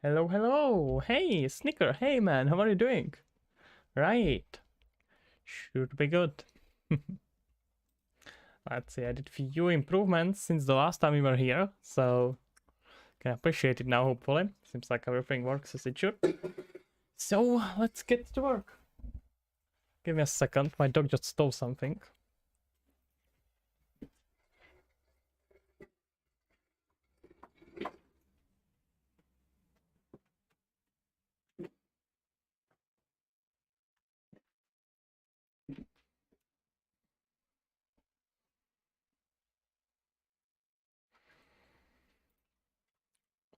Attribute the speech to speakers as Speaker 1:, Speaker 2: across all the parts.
Speaker 1: Hello, hello. Hey, Snicker. Hey, man. How are you doing? Right. Should be good. Let's see. I did few improvements since the last time we were here, so can appreciate it now. Hopefully, seems like everything works as it should. So let's get to work. Give me a second. My dog just stole something.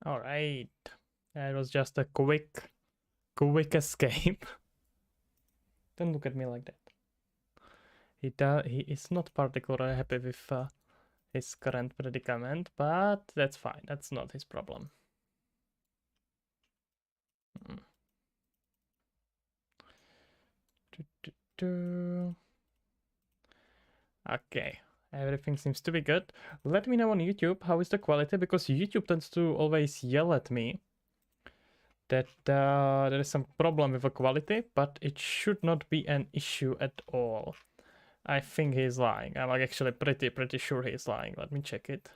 Speaker 1: All right. That was just a quick escape. Don't look at me like that. He is not particularly happy with his current predicament, but that's fine. That's not his problem. Okay, everything seems to be good. Let me know on YouTube how is the quality, because YouTube tends to always yell at me that there is some problem with the quality, but it should not be an issue at all. I think he's lying. I'm like actually pretty sure he's lying. Let me check it.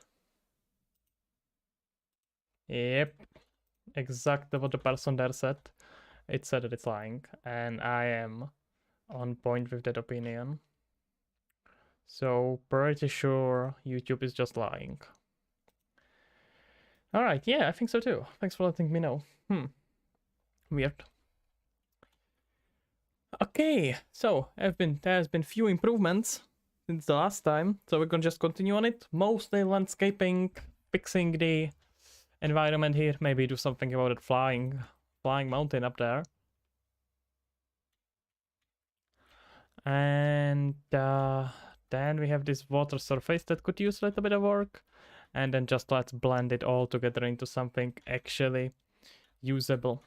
Speaker 1: Yep, exactly what the person there said. It said that it's lying, and I am on point with that opinion. So pretty sure YouTube is just lying. Alright, yeah, I think so too. Thanks for letting me know. Weird. Okay, so there's been few improvements since the last time, so we're gonna just continue on it. Mostly landscaping, fixing the environment here, maybe do something about that flying mountain up there. And then we have this water surface that could use a little bit of work. And then just let's blend it all together into something actually usable.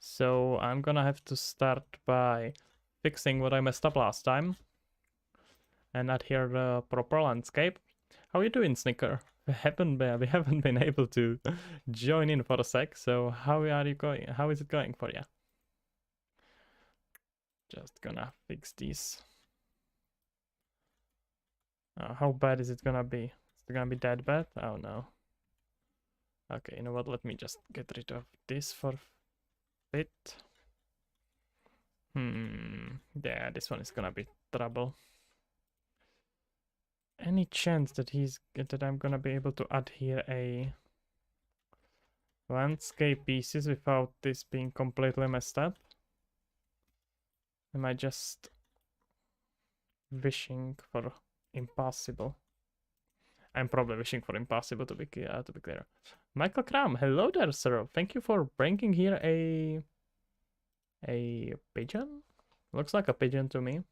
Speaker 1: So I'm gonna have to start by fixing what I messed up last time and add here the proper landscape. How are you doing, Snicker? We haven't been able to join in for a sec, so how are you going? How is it going for you? Just gonna fix these. How bad is it gonna be? Is it gonna be that bad? Oh no. Okay, you know what? Let me just get rid of this for a bit. Yeah, this one is gonna be trouble. Any chance that I'm gonna be able to add here a landscape pieces without this being completely messed up? Am I just wishing for impossible? I'm probably wishing for impossible, to be clear. Michael Kram, hello there, sir. Thank you for bringing here a pigeon. Looks like a pigeon to me.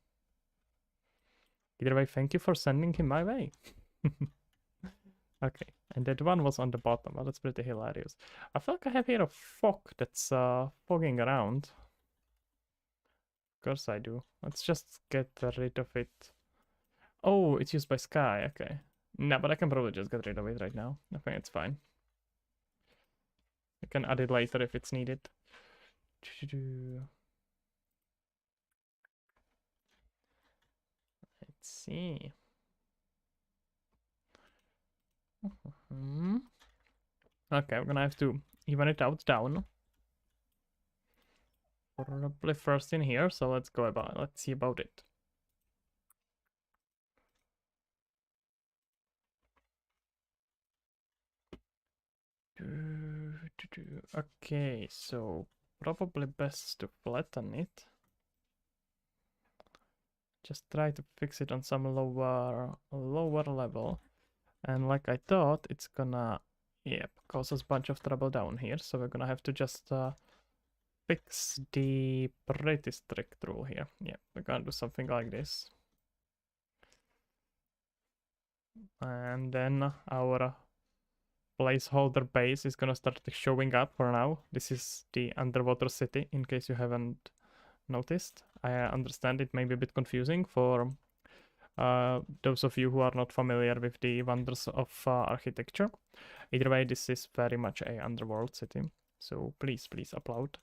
Speaker 1: Either way, thank you for sending him my way. Okay, and that one was on the bottom. Well, that's pretty hilarious. I feel like I have here a fog that's fogging around. Of course I do. Let's just get rid of it. Oh, it's used by Sky. Okay. No, but I can probably just get rid of it right now. I think it's fine. I can add it later if it's needed. Let's see. Okay, we're gonna have to even it out down. Probably first in here, so let's see about it. Okay, so probably best to flatten it. Just try to fix it on some lower level. And like I thought, it's gonna, cause us a bunch of trouble down here. So we're gonna have to just fix the pretty strict rule here. Yeah, we're gonna do something like this. And then our placeholder base is gonna start showing up for now. This is the underwater city, in case you haven't noticed. I understand it may be a bit confusing for those of you who are not familiar with the wonders of architecture. Either way, this is very much a underworld city, so please applaud.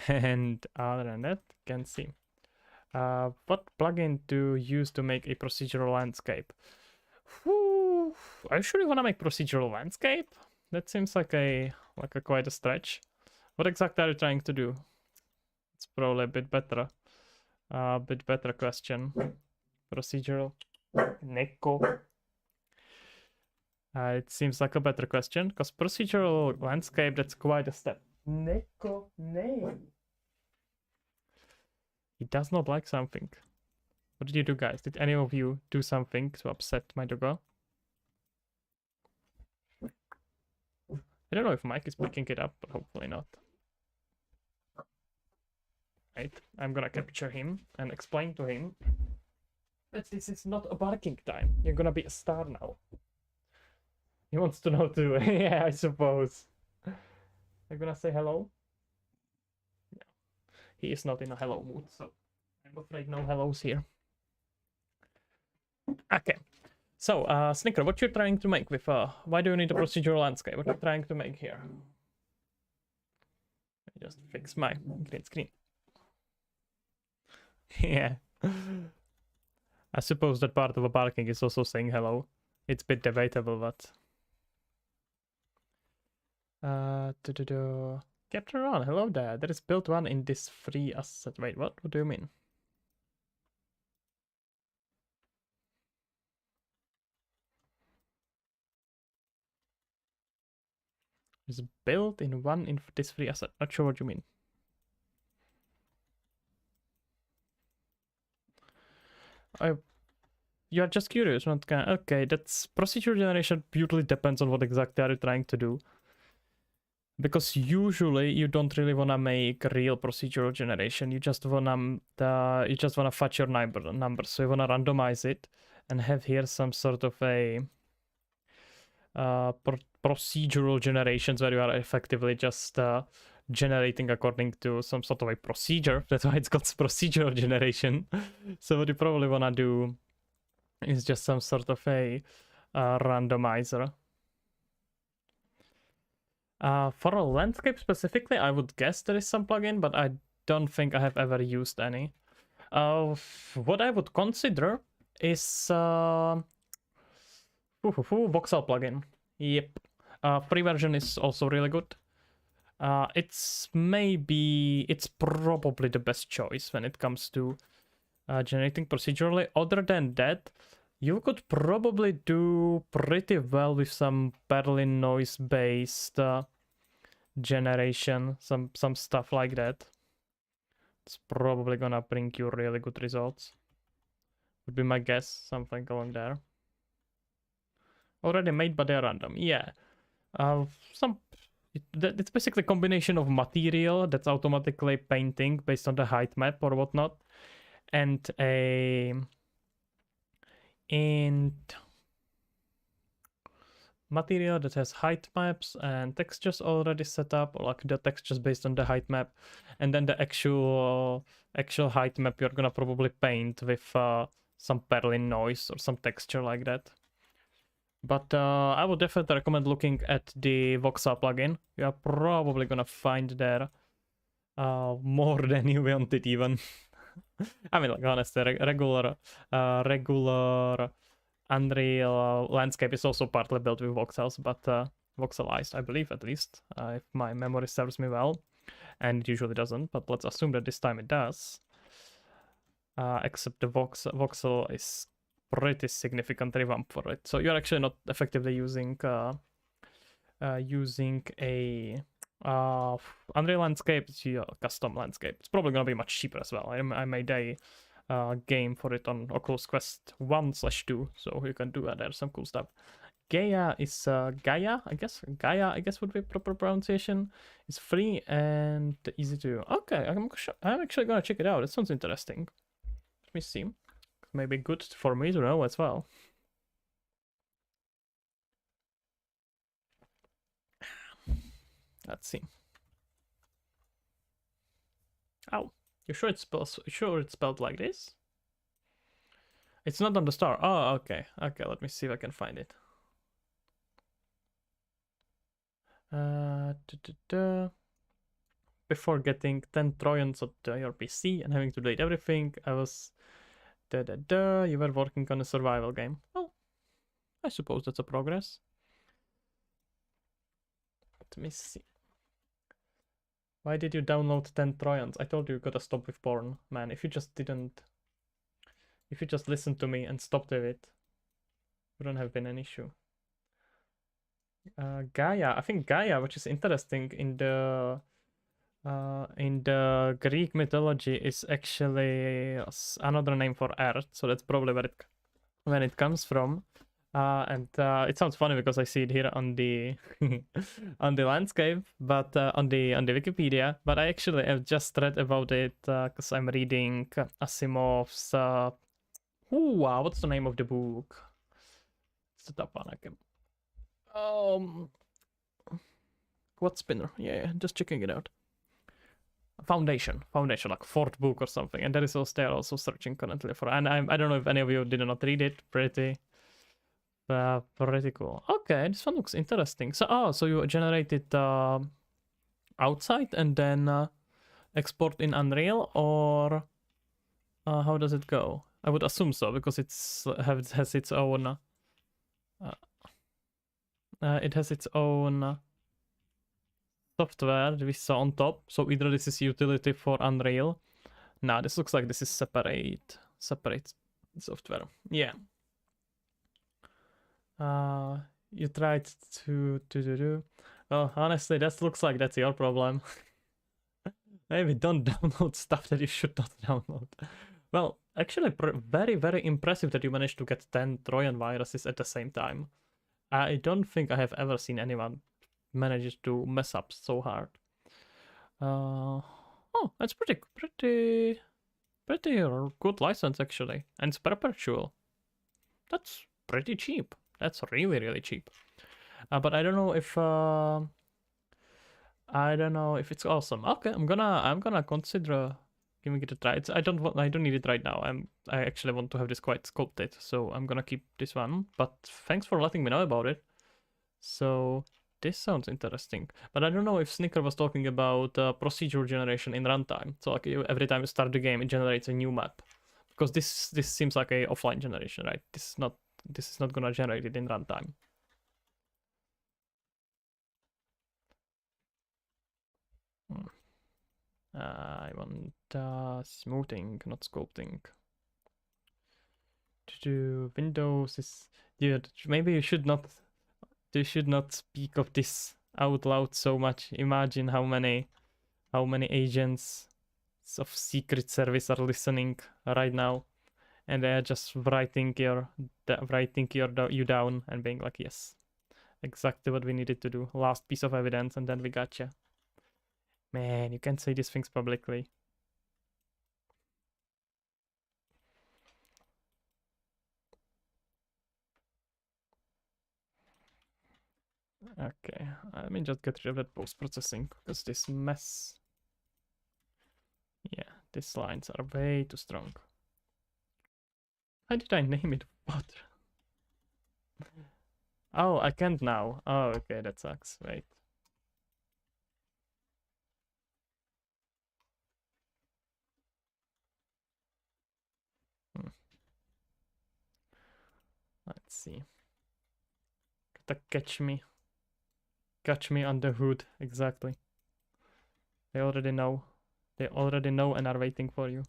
Speaker 1: And other than that, can see. What plugin to use to make a procedural landscape? Whew, are you sure you want to make procedural landscape? That seems like a quite a stretch. What exactly are you trying to do? It's probably a bit better question. Procedural Neko. It seems like a better question because procedural landscape, that's quite a step. Neko name. He does not like something. What did you do, guys? Did any of you do something to upset my doggo? I don't know if Mike is picking it up, but hopefully not. Right, I'm gonna capture him and explain to him that this is not a barking time. You're gonna be a star now. He wants to know too. Yeah, I suppose. I'm gonna say hello. Yeah. He is not in a hello mood, so I'm afraid no hellos here. Okay. So, Snicker, what you're trying to make with why do you need a procedural landscape? What you're trying to make here? Let me just fix my green screen. Yeah. I suppose that part of a barking is also saying hello. It's a bit debatable, but Captain Ron, hello there. There is built one in this free asset. Wait, what? What do you mean? It's built in one in this free asset. Not sure what you mean. You are just curious, not kind. Okay, that's procedure generation. Purely depends on what exactly are you trying to do. Because usually you don't really wanna make real procedural generation. You just wanna fetch your numbers. So you wanna randomize it and have here some sort of a procedural generations where you are effectively just generating according to some sort of a procedure. That's why it's called procedural generation. So what you probably wanna do is just some sort of a randomizer. For a landscape specifically, I would guess there is some plugin, but I don't think I have ever used any. What I would consider is voxel plugin. Yep. Free version is also really good. It's probably the best choice when it comes to generating procedurally. Other than that, you could probably do pretty well with some Berlin noise based generation, some stuff like that. It's probably gonna bring you really good results. Would be my guess, something along there. Already made, but they're random. Yeah. It's basically a combination of material that's automatically painting based on the height map or whatnot, and material that has height maps and textures already set up, or like the textures based on the height map, and then the actual height map you're gonna probably paint with some Berlin noise or some texture like that. But I would definitely recommend looking at the voxel plugin. You are probably gonna find there more than you wanted even. I mean, like honestly, regular Unreal landscape is also partly built with voxels, but voxelized, I believe, at least, if my memory serves me well. And it usually doesn't, but let's assume that this time it does. Except the voxel is pretty significant revamp for it. So you're actually not effectively using a Unreal landscape. It's a custom landscape. It's probably gonna be much cheaper as well. I made a game for it on Oculus Quest 1/2, so you can do there's some cool stuff. Gaia is Gaia, I guess. Gaia, I guess, would be proper pronunciation. It's free and easy to. Okay, I'm actually gonna check it out. It sounds interesting. Let me see. Maybe good for me to know as well. Let's see. Oh, you sure it's spelled like this? It's not on the star. Oh, okay. Okay, let me see if I can find it. Before getting 10 Trojans on your PC and having to delete everything, I was... You were working on a survival game. Well, I suppose that's a progress. Let me see. Why did you download 10 Trojans? I told you gotta stop with porn. Man, if you just didn't... If you just listened to me and stopped with it, wouldn't have been an issue. Gaia. I think Gaia, which is interesting in the Greek mythology, is actually another name for Earth. So that's probably where it comes from. And it sounds funny because I see it here on the on the landscape, but on the Wikipedia. But I actually have just read about it because I'm reading Asimov's. What's the name of the book? It's the top one. I can. Quad spinner. Yeah, just checking it out. Foundation, like fourth book or something, and that is also they're also searching currently for. And I don't know if any of you did not read it. Pretty cool. Okay, this one looks interesting. So you generate it outside and then export in Unreal, or how does it go? I would assume so because has its own. It has its own software we saw on top. So either this is utility for Unreal. Nah, this looks like this is separate software. Yeah. You tried to do. Well, honestly, that looks like that's your problem. Maybe don't download stuff that you should not download. Well, actually, very, very impressive that you managed to get 10 Trojan viruses at the same time. I don't think I have ever seen anyone manage to mess up so hard. Oh, that's pretty good license actually, and it's perpetual. That's pretty cheap. That's really, really cheap. But I don't know if it's awesome. Okay, I'm gonna consider giving it a try. I don't need it right now. I actually want to have this quite sculpted, so I'm gonna keep this one. But thanks for letting me know about it. So this sounds interesting. But I don't know if Snicker was talking about procedure generation in runtime. So like every time you start the game, it generates a new map. Because this seems like a offline generation, right? This is not gonna generate it in runtime. I want smoothing, not sculpting. To do Windows is... Dude, maybe you should not speak of this out loud so much. Imagine how many agents of Secret Service are listening right now, and they are just writing you down and being like, yes, exactly what we needed to do. Last piece of evidence, and then we gotcha. Man, you can't say these things publicly. Okay, let me just get rid of that post-processing, because this mess... Yeah, these lines are way too strong. How did I name it? What? Oh, I can't now. Oh, okay, that sucks. Wait. Let's see. Gotta catch me. Catch me on the hood, exactly. They already know. They already know and are waiting for you.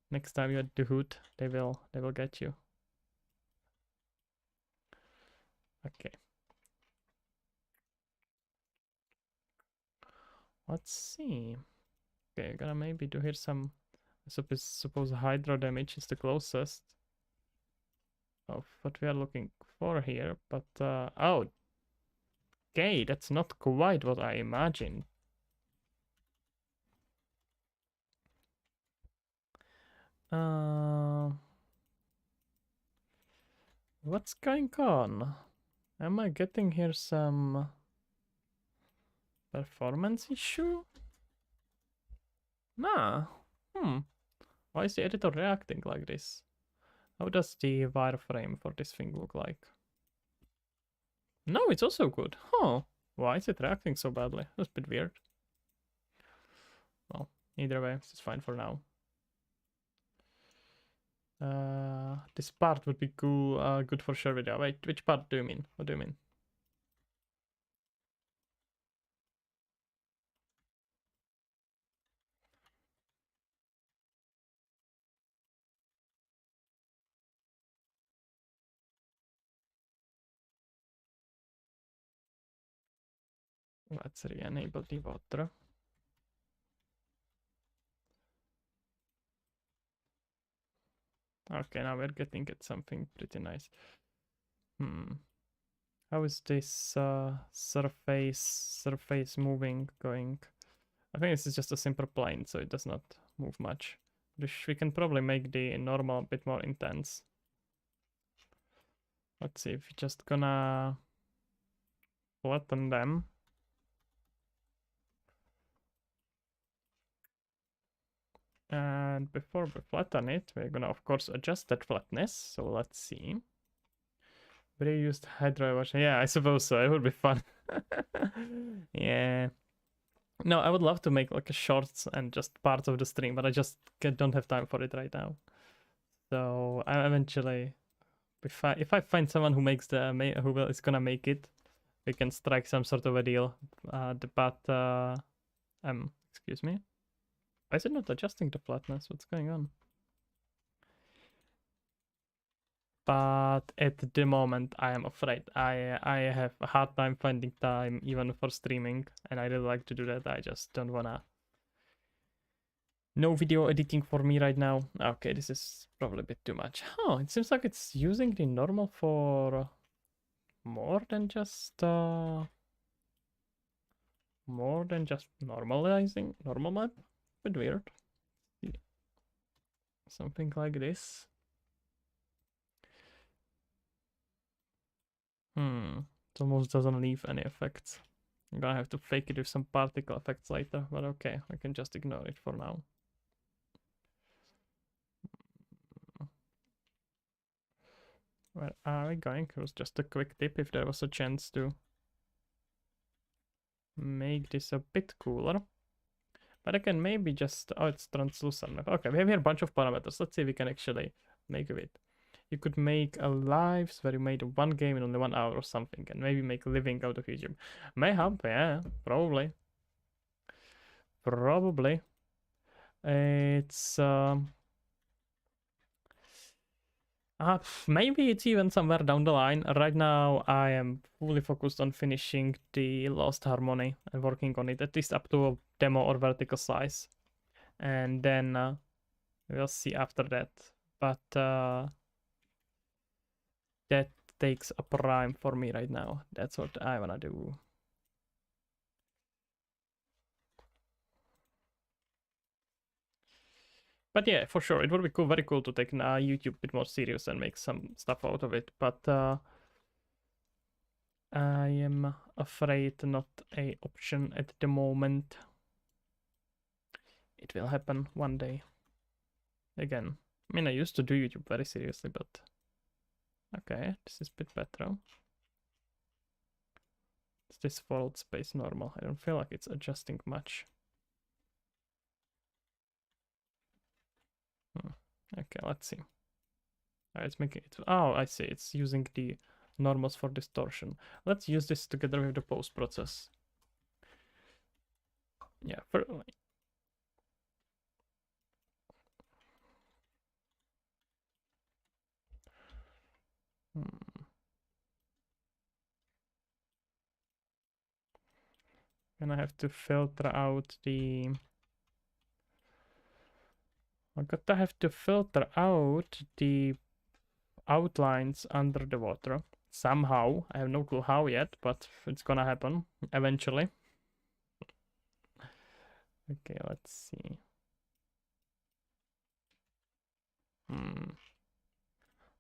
Speaker 1: Next time you're at the hood, they will get you. Okay. Let's see. Okay, gonna maybe do here some... I suppose hydro damage is the closest of what we are looking for here, but oh, okay, that's not quite what I imagined. What's going on? Am I getting here some performance issue? Nah. Why is the editor reacting like this? How does the wireframe for this thing look like? No, it's also good. Huh. Why is it reacting so badly? That's a bit weird. Well, either way, it's fine for now. This part would be cool, good for sure video. Wait, which part do you mean? What do you mean? Let's re-enable the water. Okay, now we're getting at something pretty nice. How is this surface moving going? I think this is just a simple plane, so it does not move much. We can probably make the normal a bit more intense. Let's see if we're just gonna flatten them. And before we flatten it, we're gonna of course adjust that flatness. So let's see. Reused hydro wash. Yeah, I suppose so. It would be fun. Yeah. No, I would love to make like a shorts and just parts of the stream, but I just don't have time for it right now. So I eventually, if I find someone who makes is gonna make it, we can strike some sort of a deal. Excuse me. Why is it not adjusting the flatness? What's going on? But at the moment, I am afraid I have a hard time finding time even for streaming, and I really like to do that. I just don't wanna. No video editing for me right now. Okay, this is probably a bit too much. Oh, it seems like it's using the normal for more than just normalizing normal map. Bit weird. Yeah. Something like this. It almost doesn't leave any effects. I'm gonna have to fake it with some particle effects later, but okay, I can just ignore it for now. Where are we going? It was just a quick tip if there was a chance to make this a bit cooler. But I can maybe just, oh, it's translucent. Okay, we have here a bunch of parameters. Let's see if we can actually make it. You could make a lives where you made one game in only 1 hour or something, and maybe make a living out of YouTube. Mayhap, yeah, probably. Probably. It's maybe it's even somewhere down the line. Right now, I am fully focused on finishing the Lost Harmony and working on it, at least up to a demo or vertical size. And then we'll see after that. But that takes a prime for me right now. That's what I wanna do. But yeah, for sure, it would be cool, very cool to take YouTube a bit more serious and make some stuff out of it. But I am afraid not a option at the moment. It will happen one day. Again, I mean, I used to do YouTube very seriously, but okay, this is a bit better. Is this world space normal? I don't feel like it's adjusting much. Okay, let's see. It's making it. Oh, I see. It's using the normals for distortion. Let's use this together with the post process. Yeah, for and I have to filter out the. I'm gonna have to filter out the outlines under the water somehow. I have no clue how yet, but it's gonna happen eventually. Okay, let's see.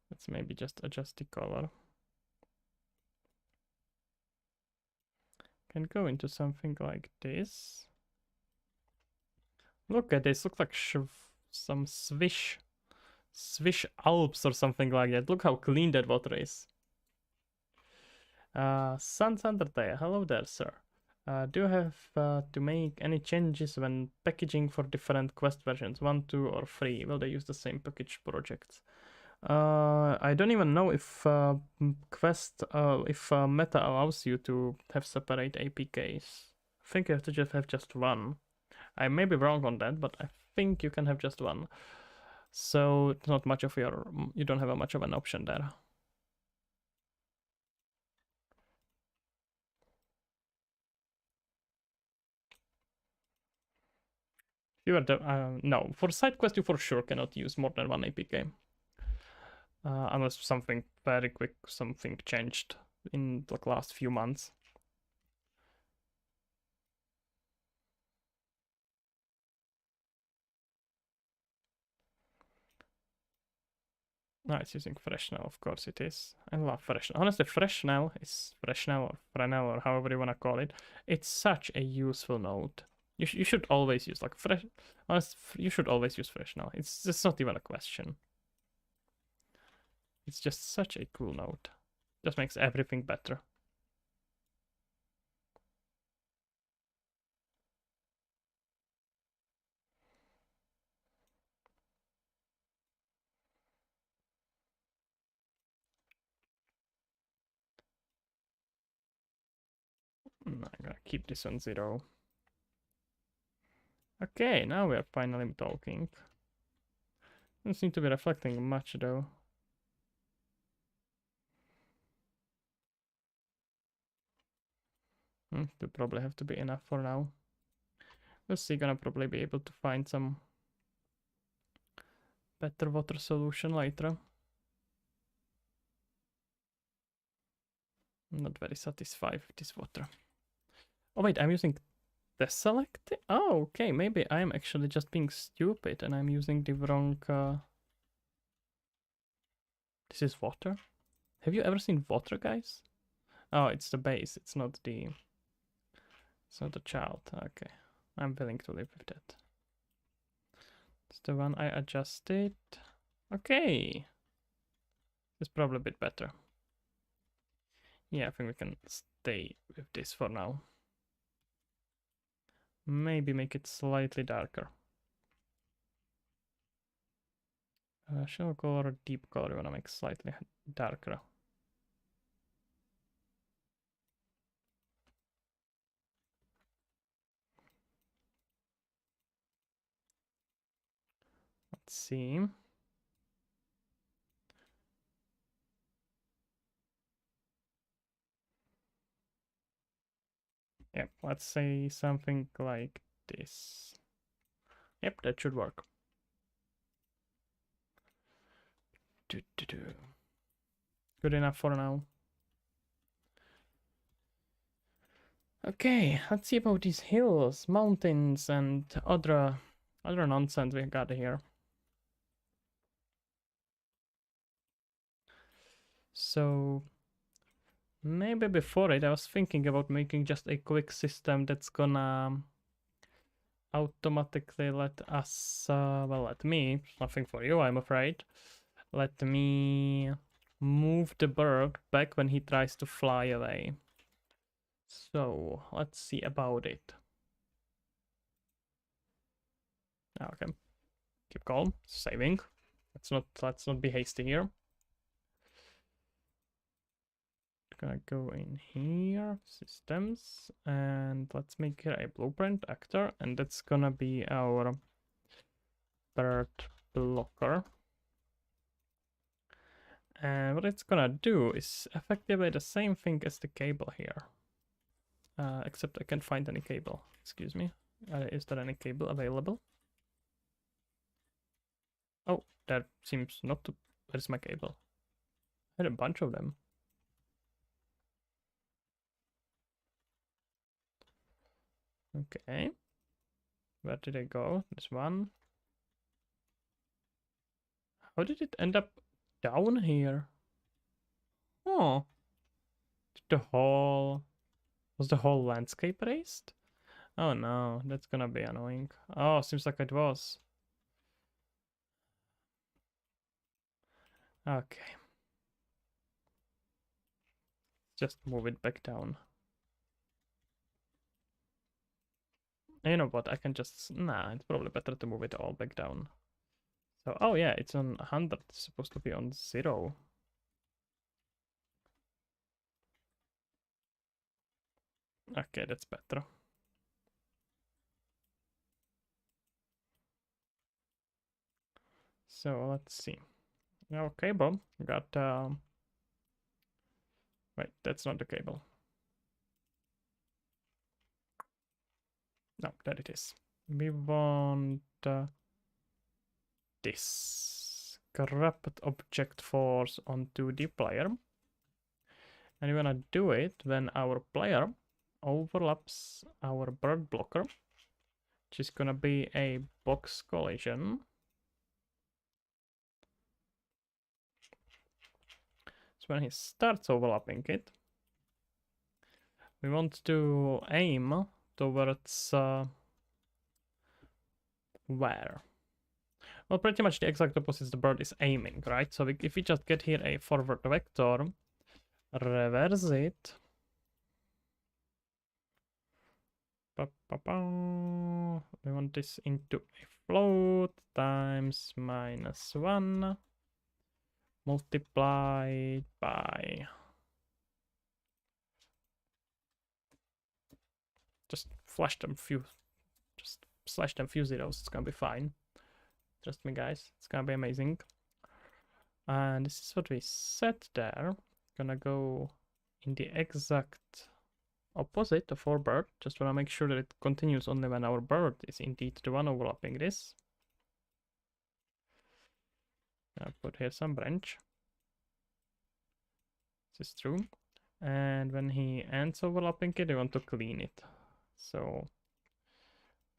Speaker 1: Let's maybe just adjust the color. Can go into something like this. Look at this. Looks like some Swish Alps or something like that. Look how clean that water is. Santander there. Hello there, sir. Do you have to make any changes when packaging for different quest versions? 1, 2, or 3? Will they use the same package projects? I don't even know if meta allows you to have separate APKs. I think you have to just have just one. I may be wrong on that, but I think you can have just one. So it's not much of you don't have a much of an option there. You are the no, for side quest you for sure cannot use more than one APK. Unless something very quick, something changed in the last few months. No, it's using Freshnel, of course it is. I love Freshnel. Honestly, Freshnel is Freshnel or Fresnel or however you wanna call it. It's such a useful node. You should always use like fresh. Honestly, you should always use Freshnel. It's just not even a question. It's just such a cool node. Just makes everything better. I'm gonna keep this on 0. Okay, now we are finally talking. Doesn't seem to be reflecting much though. Will probably have to be enough for now. We'll see, gonna probably be able to find some better water solution later. I'm not very satisfied with this water. Oh wait, I'm using deselect? Oh, okay, maybe I'm actually just being stupid and I'm using the wrong... This is water? Have you ever seen water, guys? Oh, it's the base, it's not the... It's not the child. Okay, I'm willing to live with that. It's the one I adjusted. Okay. It's probably a bit better. Yeah, I think we can stay with this for now. Maybe make it slightly darker. Shell color, deep color, we want to make slightly darker. Let's see. Yep, let's say something like this. Yep, that should work. Good enough for now. Okay, let's see about these hills, mountains, and other nonsense we got here. So maybe before it, I was thinking about making just a quick system that's gonna automatically let us, well, let me, nothing for you, I'm afraid. Let me move the bird back when he tries to fly away. So let's see about it. Okay, keep calm, saving. Let's not be hasty here. Gonna go in here, systems, and let's make it a blueprint actor, and that's gonna be our bird blocker. And what it's gonna do is effectively the same thing as the cable here. Except I can't find any cable. Excuse me. Is there any cable available? Oh, that seems not to... Where's my cable? I had a bunch of them. Okay. Where did they go? This one. How did it end up down here? Oh. Was the whole landscape raised? Oh no, that's gonna be annoying. Oh, seems like it was. Okay. Just move it back down. You know what? I can just... Nah, it's probably better to move it all back down. So, oh yeah, it's on 100. It's supposed to be on 0. Okay, that's better. So, let's see. Okay, Bob. Got... Wait, that's not the cable. No, that it is. We want... this. Corrupt object force onto the player. And we're gonna do it when our player overlaps our bird blocker, which is gonna be a box collision. So when he starts overlapping it, we want to aim towards where? Well, pretty much the exact opposite the bird is aiming, right? So if we just get here a forward vector, reverse it. We want this into a float times -1 multiplied by... Just slash them few zeros. It's gonna be fine. Trust me, guys. It's gonna be amazing. And this is what we set there. Gonna go in the exact opposite of our bird. Just wanna make sure that it continues only when our bird is indeed the one overlapping this. I'll put here some branch. This is true. And when he ends overlapping it, I want to clean it. So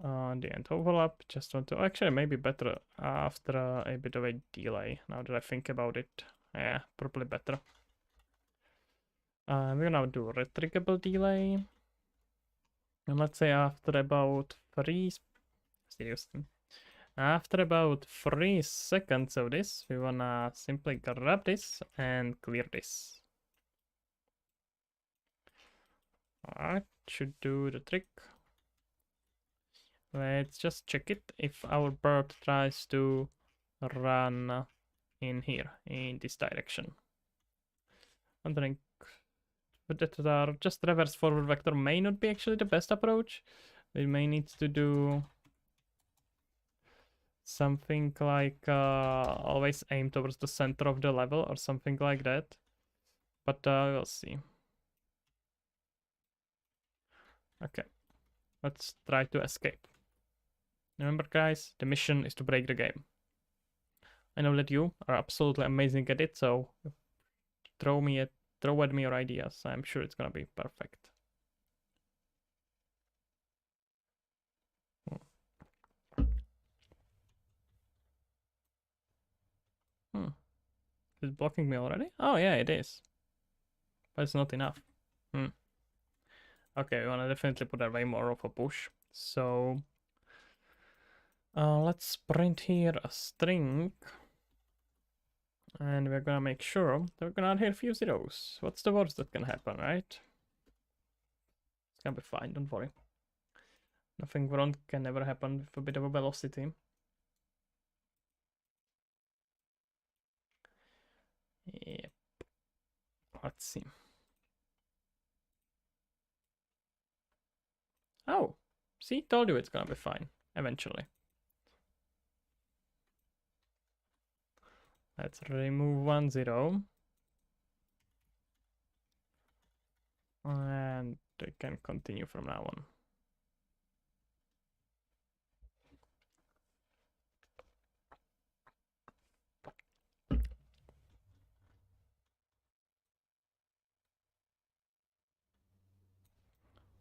Speaker 1: the end overlap, just want to actually maybe better after a bit of a delay. Now that I think about it, yeah, probably better. We're gonna do retriggable delay, and let's say after about 3 seriously, after about 3 seconds of this, we wanna simply grab this and clear this. Alright, should do the trick. Let's just check it if our bird tries to run in here, in this direction. Wondering, but that just reverse forward vector may not be actually the best approach. We may need to do something like always aim towards the center of the level or something like that. But we'll see. Okay, let's try to escape. Remember, guys, the mission is to break the game. I know that you are absolutely amazing at it, so throw at me your ideas. I'm sure it's gonna be perfect. Hmm. Is it blocking me already? Oh yeah, it is. But it's not enough. Hmm. Okay, we wanna definitely put away more of a push. So let's print here a string. And we're gonna make sure that we're gonna add here a few zeros. What's the worst that can happen, right? It's gonna be fine, don't worry. Nothing wrong can ever happen with a bit of a velocity. Yep. Let's see. Oh, see, told you it's gonna be fine, eventually. Let's remove 1 0. And we can continue from now on.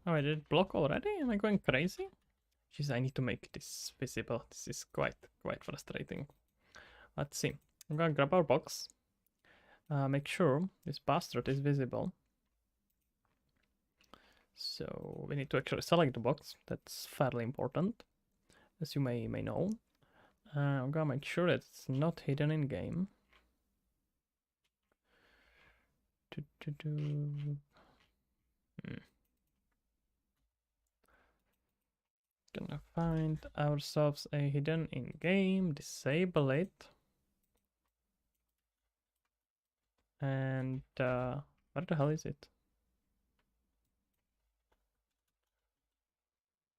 Speaker 1: Oh, I did it block already? Am I going crazy? Jeez, I need to make this visible. This is quite frustrating. Let's see. I'm gonna grab our box. Make sure this bastard is visible. So we need to actually select the box. That's fairly important, as you may know. I'm gonna make sure that it's not hidden in game. Hmm. Gonna find ourselves a hidden in-game, disable it, and where the hell is it?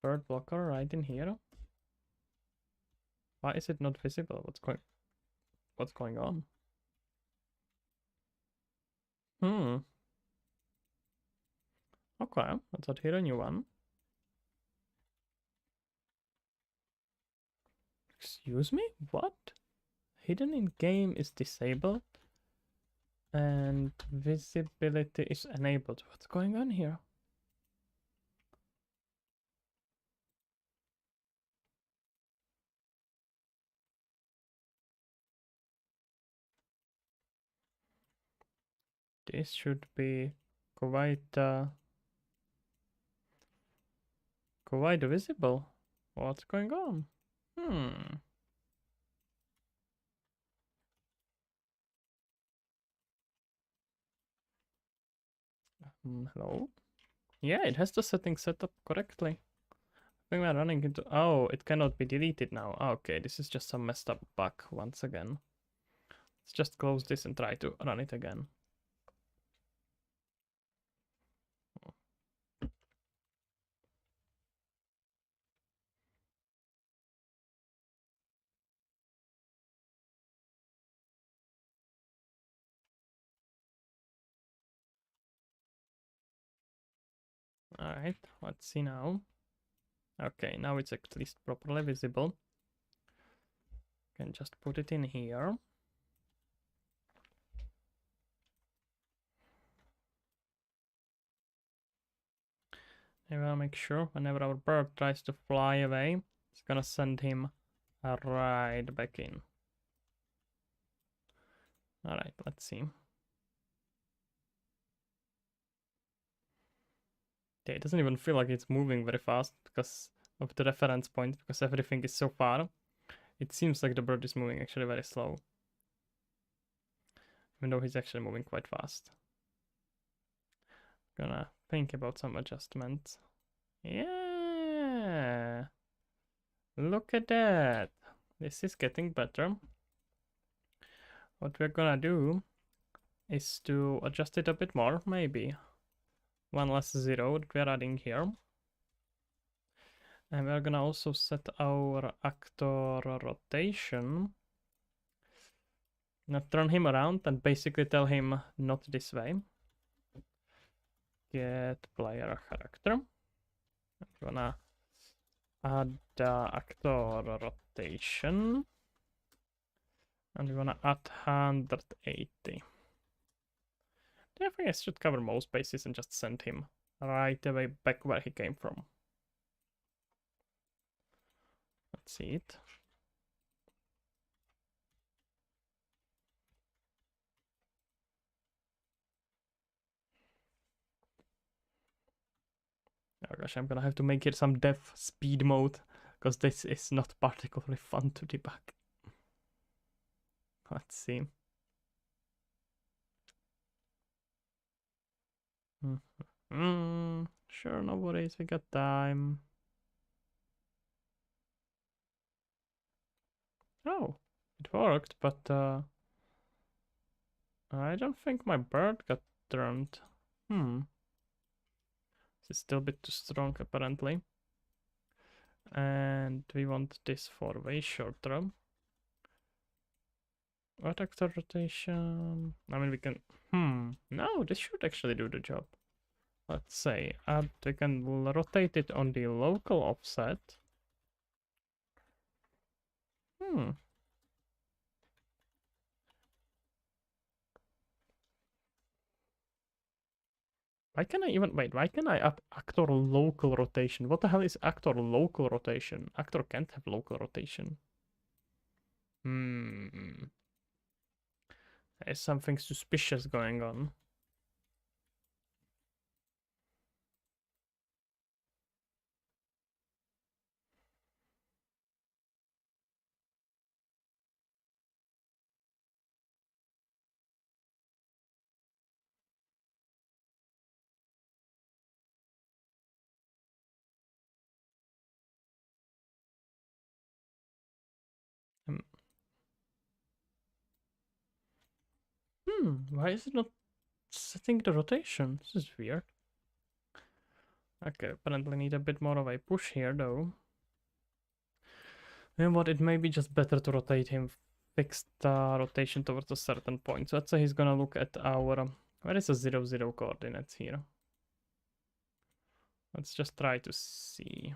Speaker 1: Bird blocker right in here. Why is it not visible? What's going on? Hmm. Okay, let's add here a new one. Excuse me? What? Hidden in game is disabled and visibility is enabled. What's going on here? This should be quite visible. What's going on? Hmm. Hello? Yeah, it has the settings set up correctly. I think we're running into... Oh, it cannot be deleted now. Okay, this is just some messed up bug once again. Let's just close this and try to run it again. Alright, let's see now. Okay, now it's at least properly visible. Can just put it in here. I will make sure whenever our bird tries to fly away, it's gonna send him right back in. Alright, let's see. Yeah, it doesn't even feel like it's moving very fast because of the reference point, because everything is so far. It seems like the bird is moving actually very slow. Even though he's actually moving quite fast. Gonna think about some adjustments. Yeah! Look at that! This is getting better. What we're gonna do is to adjust it a bit more, maybe. One less zero that we're adding here. And we're gonna also set our actor rotation. Now turn him around and basically tell him not this way. Get player character. I'm gonna add actor rotation. And we wanna add 180. I think I should cover most bases and just send him right away back where he came from. Let's see it. Oh gosh, I'm gonna have to make it some dev speed mode, because this is not particularly fun to debug. Let's see. Sure, no worries, we got time. Oh, it worked, but I don't think my bird got turned. This is still a bit too strong apparently. And we want this for way shorter. What actor rotation? I mean, we can... No, this should actually do the job. Let's say, we can rotate it on the local offset. Why can I even... Wait, why can I add actor local rotation? What the hell is actor local rotation? Actor can't have local rotation. There's something suspicious going on. Why is it not setting the rotation? This is weird. Okay, apparently need a bit more of a push here though. You know what, it may be just better to rotate him, fix the rotation towards a certain point. So let's say he's gonna look at our, where is the 0, 0 coordinates here? Let's just try to see.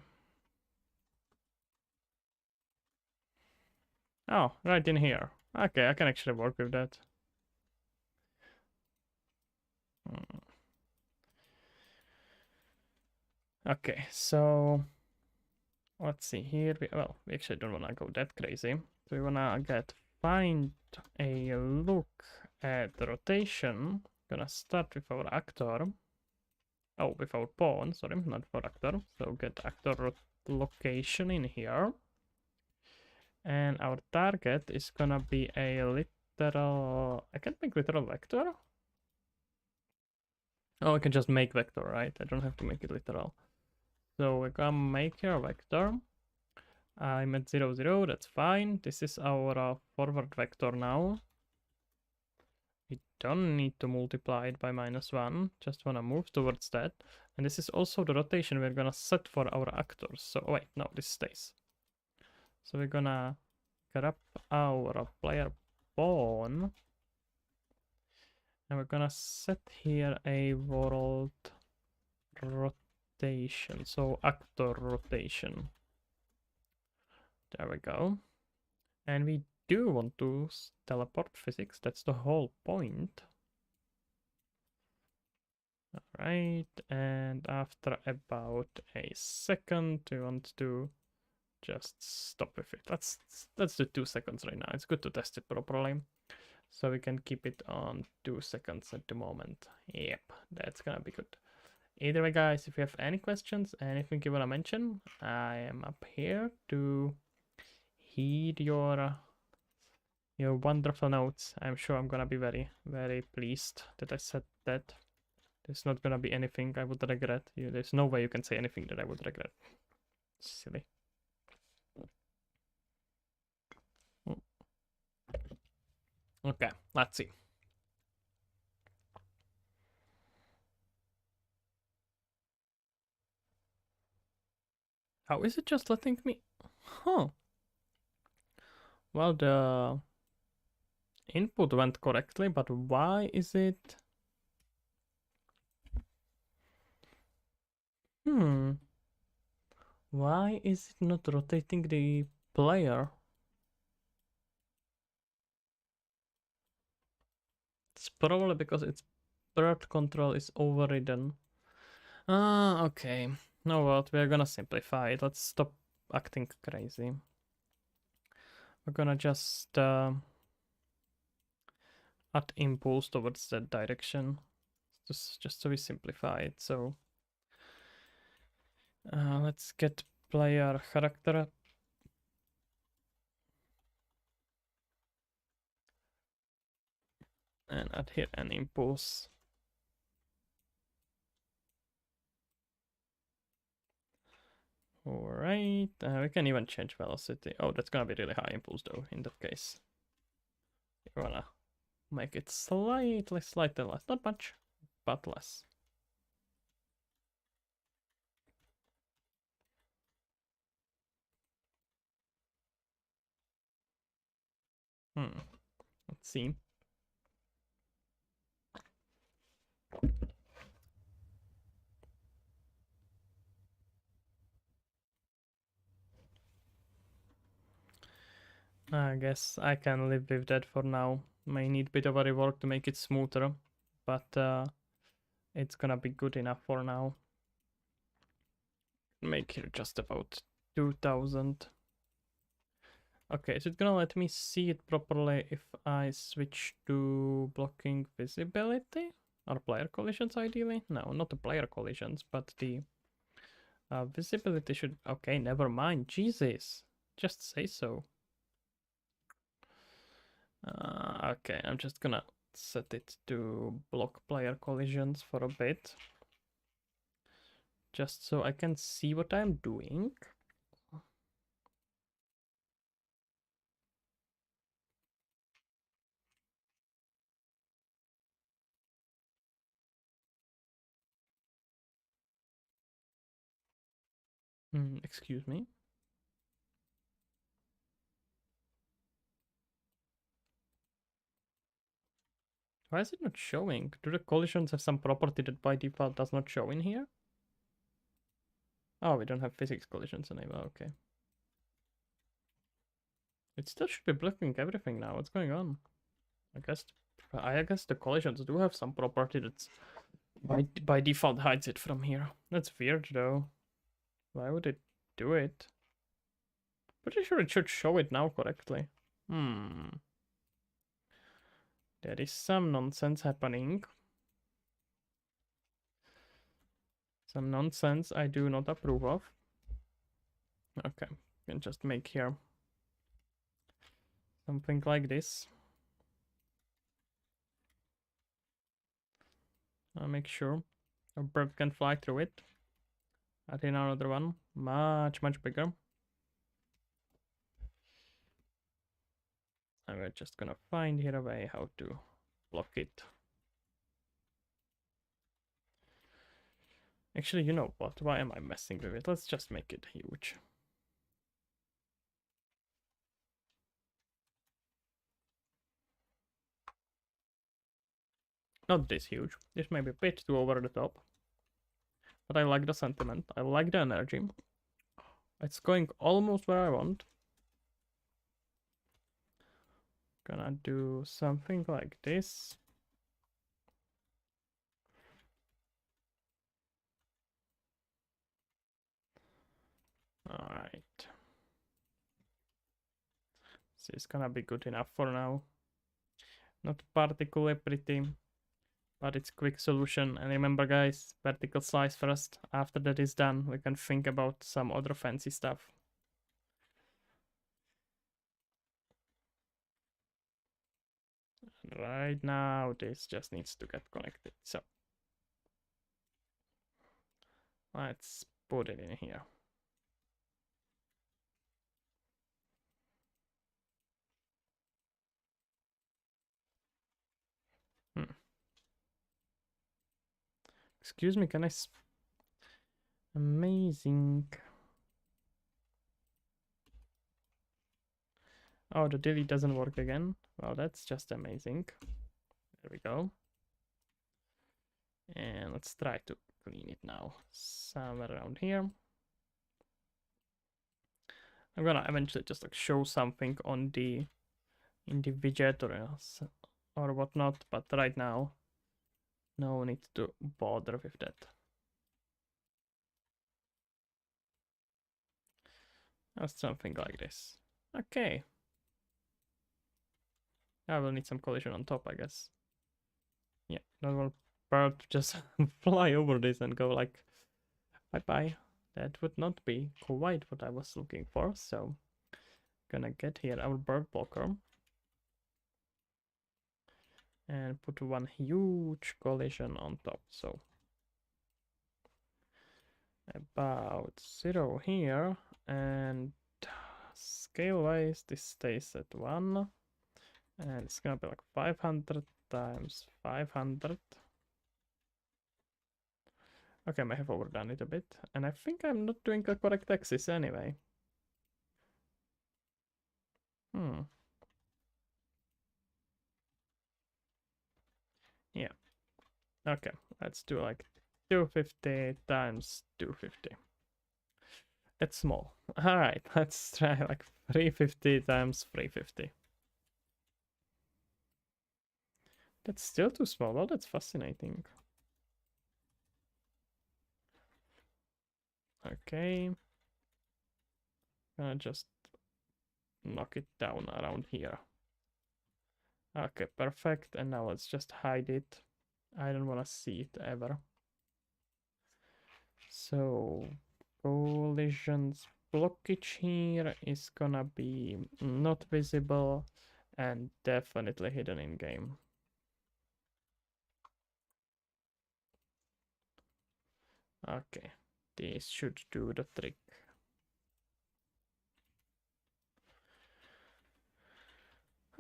Speaker 1: Oh, right in here. Okay, I can actually work with that. Okay, so let's see here. Well, we actually don't wanna go that crazy. So we wanna find a look at the rotation. Gonna start with our actor. Oh, with our pawn, sorry, not for actor. So get actor location in here. And our target is gonna be a literal... I can't make literal vector? Oh, I can just make vector, right? I don't have to make it literal. So we're gonna make here a vector. I'm at 0, 0, that's fine. This is our forward vector now. We don't need to multiply it by -1, just wanna move towards that. And this is also the rotation we're gonna set for our actors. So, oh wait, no, this stays. So we're gonna grab our player pawn. And we're gonna set here a world rotation. So actor rotation. There we go. And we do want to teleport physics. That's the whole point. Alright, and after about a second, we want to just stop with it. Let's do 2 seconds right now. It's good to test it properly. So we can keep it on 2 seconds at the moment. Yep, that's gonna be good. Either way, guys, if you have any questions, anything you wanna mention, I am up here to heed your wonderful notes. I'm sure I'm gonna be very, very pleased that I said that. There's not gonna be anything I would regret. There's no way you can say anything that I would regret. Silly. Okay, let's see. How is it just letting me? Huh. Well, the input went correctly, but why is it? Why is it not rotating the player? It's probably because its bird control is overridden. Ah, okay. No, what? We're gonna simplify it. Let's stop acting crazy. We're gonna just add impulse towards that direction. Just so we simplify it. So let's get player character. And add here an impulse. Alright, we can even change velocity. Oh, that's gonna be really high impulse though, in that case. You wanna make it slightly less. Not much, but less. Let's see. I guess I can live with that for now. May need a bit of a rework to make it smoother, but it's gonna be good enough for now. Make here just about 2000. Okay, so it's gonna let me see it properly if I switch to blocking visibility or player collisions ideally. No, not the player collisions, but the visibility should... Okay, never mind. Jesus, just say so. Okay, I'm just gonna set it to block player collisions for a bit. Just so I can see what I'm doing. Excuse me. Why is it not showing? Do the collisions have some property that by default does not show in here? Oh, we don't have physics collisions enabled. Okay. It still should be blocking everything now. What's going on? I guess the collisions do have some property that's by default hides it from here. That's weird though. Why would it do it? Pretty sure it should show it now correctly. There is some nonsense happening. Some nonsense I do not approve of. Okay, we can just make here something like this. I'll make sure a bird can fly through it. Add in another one, much bigger. And we're just gonna find here a way how to block it. Actually, you know what? Why am I messing with it? Let's just make it huge. Not this huge. This may be a bit too over the top. But I like the sentiment. I like the energy. It's going almost where I want. Gonna do something like this. Alright. This is gonna be good enough for now. Not particularly pretty, but it's quick solution. And remember guys, vertical slice first. After that is done, we can think about some other fancy stuff. Right now, this just needs to get connected. So let's put it in here. Excuse me, can I... Amazing. Oh, the delete doesn't work again. Well, that's just amazing. There we go. And let's try to clean it now. Somewhere around here. I'm gonna eventually just like show something on the in the widget or whatnot, but right now no need to bother with that. Just something like this. Okay. I will need some collision on top, I guess. Yeah, normal bird just fly over this and go like bye bye. That would not be quite what I was looking for, so gonna get here our bird blocker and put one huge collision on top. So about 0 here, and scale wise this stays at 1, and it's gonna be like 500 times 500. Okay, I may have overdone it a bit, and I think I'm not doing the correct axis anyway. Yeah. Okay, let's do like 250 times 250. That's small. All right, let's try like 350 times 350. That's still too small. Well, that's fascinating. Okay. Just knock it down around here. Okay, perfect. And now let's just hide it. I don't want to see it ever. So, collisions blockage here is gonna be not visible and definitely hidden in game. Okay, this should do the trick.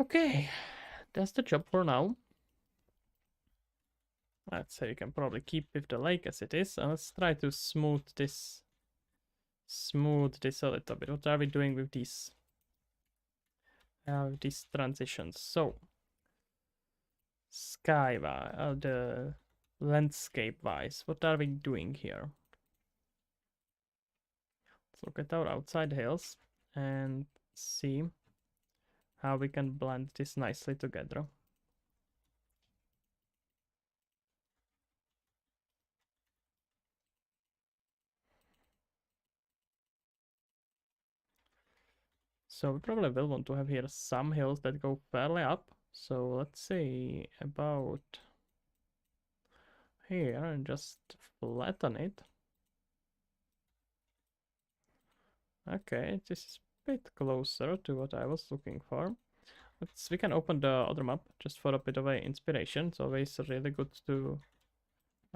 Speaker 1: Okay, that's the job for now. Let's say you can probably keep with the lake as it is, and let's try to smooth this smooth this a little bit. What are we doing with these transitions? So sky the landscape wise, what are we doing here? Let's look at our outside hills and see how we can blend this nicely together. So we probably will want to have here some hills that go fairly up. So let's say about here and just flatten it. Okay, this is a bit closer to what I was looking for. We can open the other map just for a bit of a inspiration. It's always really good to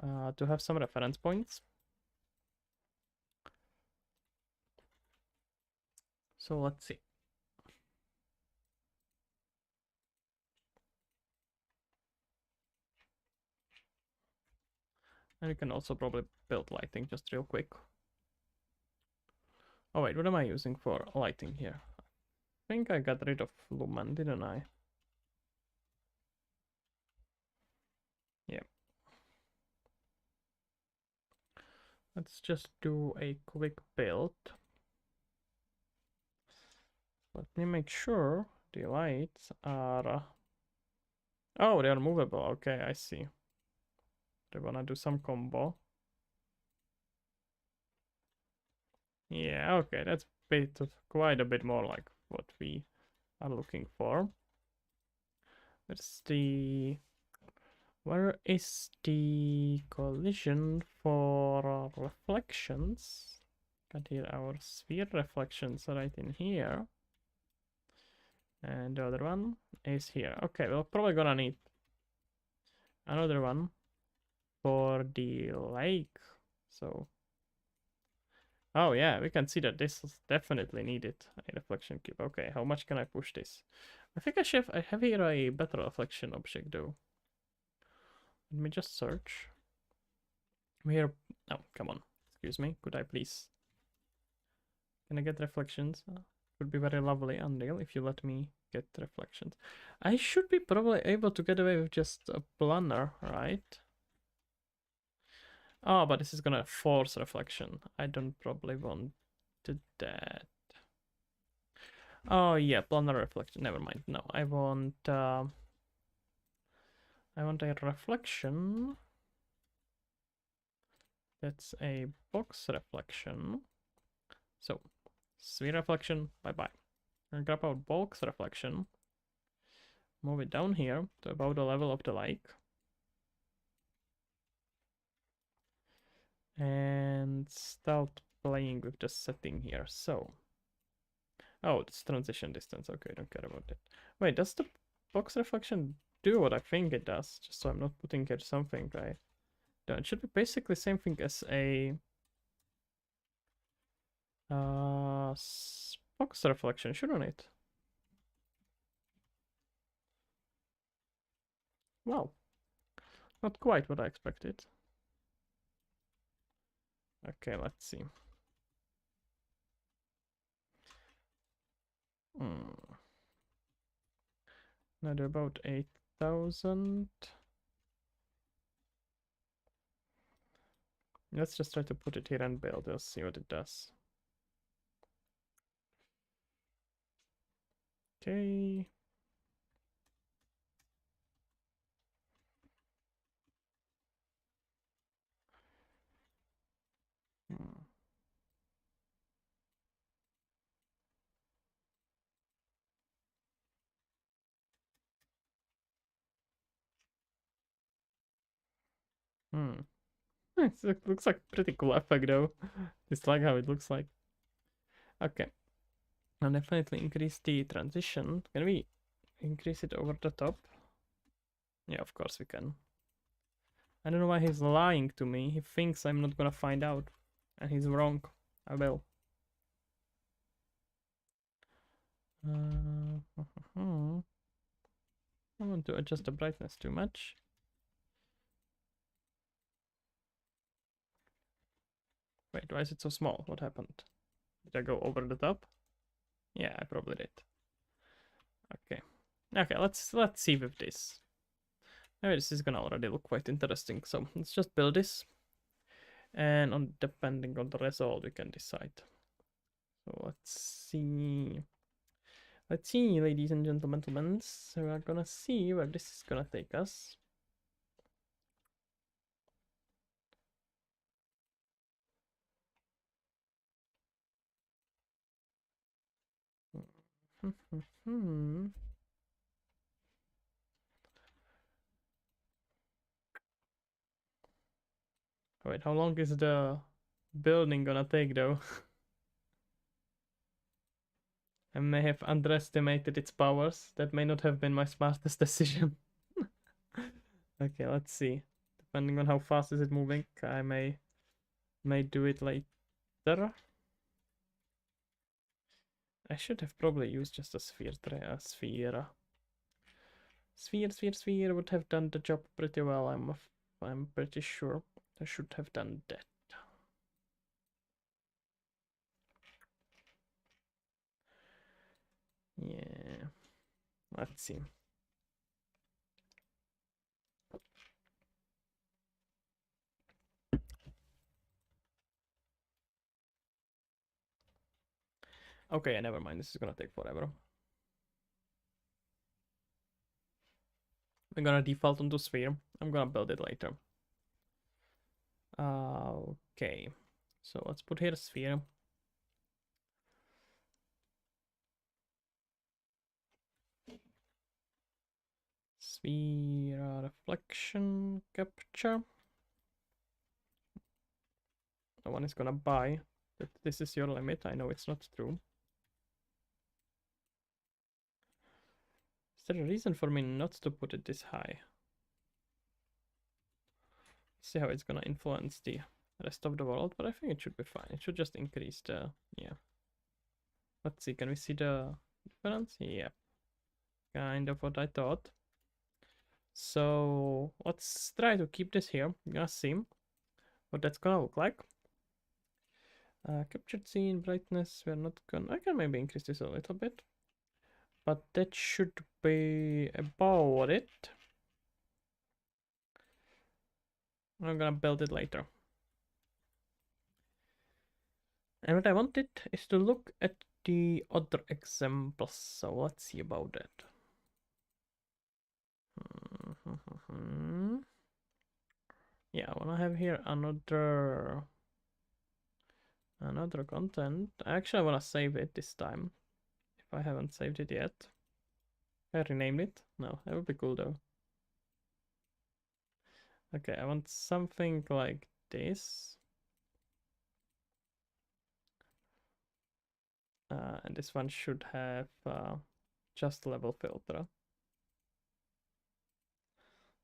Speaker 1: have some reference points. So let's see. And you can also probably build lighting just real quick. Oh wait, what am I using for lighting here? I think I got rid of lumen, didn't I? Yeah. Let's just do a quick build. Let me make sure the lights are... Oh, they are movable. Okay, I see. They wanna do some combo. Yeah, okay, that's quite a bit more like what we are looking for. Where is the collision for reflections? Got here our sphere reflections right in here. And the other one is here. Okay, we're probably gonna need another one for the lake. So, oh yeah, we can see that this is definitely needed a reflection cube. Okay, how much can I push this? I think I have here a better reflection object though. Let me just search. Here, oh, come on. Excuse me, could I please? Can I get reflections? Would be very lovely, Unreal, if you let me get reflections. I should be probably able to get away with just a planner, right? Oh, but this is gonna force reflection. I don't probably want to that. Oh yeah, planner reflection. Never mind. No, I want a reflection. That's a box reflection. So, sphere reflection. Bye bye. I'll grab our box reflection. Move it down here to about the level of the lake. And start playing with the setting here. So, oh, it's transition distance. Okay, don't care about it. Wait, does the box reflection do what I think it does? Just so I'm not putting here something I don't. It should be basically the same thing as a box reflection, shouldn't it? Well, not quite what I expected. Okay, let's see. Now they're about 8,000. Let's just try to put it here and build. Let's see what it does. Okay. It looks like pretty cool effect though. It's like how it looks like. Okay. I'll definitely increase the transition. Can we increase it over the top? Yeah, of course we can. I don't know why he's lying to me. He thinks I'm not gonna find out. And he's wrong. I will. I want to adjust the brightness too much. Wait, why is it so small? What happened? Did I go over the top? Yeah, I probably did. Okay. Okay, let's see with this. Maybe this is gonna already look quite interesting. So let's just build this, and on depending on the result, we can decide. So let's see. Let's see, ladies and gentlemen. So we're gonna see where this is gonna take us. Wait, how long is the building gonna take though? I may have underestimated its powers. That may not have been my smartest decision. Okay, let's see. Depending on how fast is it moving, I may do it later. I should have probably used just a sphere. Sphere would have done the job pretty well. I'm pretty sure. I should have done that. Yeah. Let's see. Okay, never mind. This is gonna take forever. I'm gonna default onto sphere. I'm gonna build it later. Okay. So let's put here sphere. Sphere reflection capture. No one is gonna buy that this is your limit. I know it's not true. Is there a reason for me not to put it this high? See how it's gonna influence the rest of the world, but I think it should be fine. It should just increase the, yeah. Let's see, can we see the difference? Yeah, kind of what I thought. So let's try to keep this here. We're gonna see what that's gonna look like. Captured scene brightness, we're not gonna, I can maybe increase this a little bit, but that should be about it. I'm gonna build it later. And what I wanted is to look at the other examples, so let's see about that. Yeah, I wanna have here another content. Actually, I wanna save it this time, if I haven't saved it yet. I renamed it? No, that would be cool though. Okay, I want something like this. And this one should have just level filter.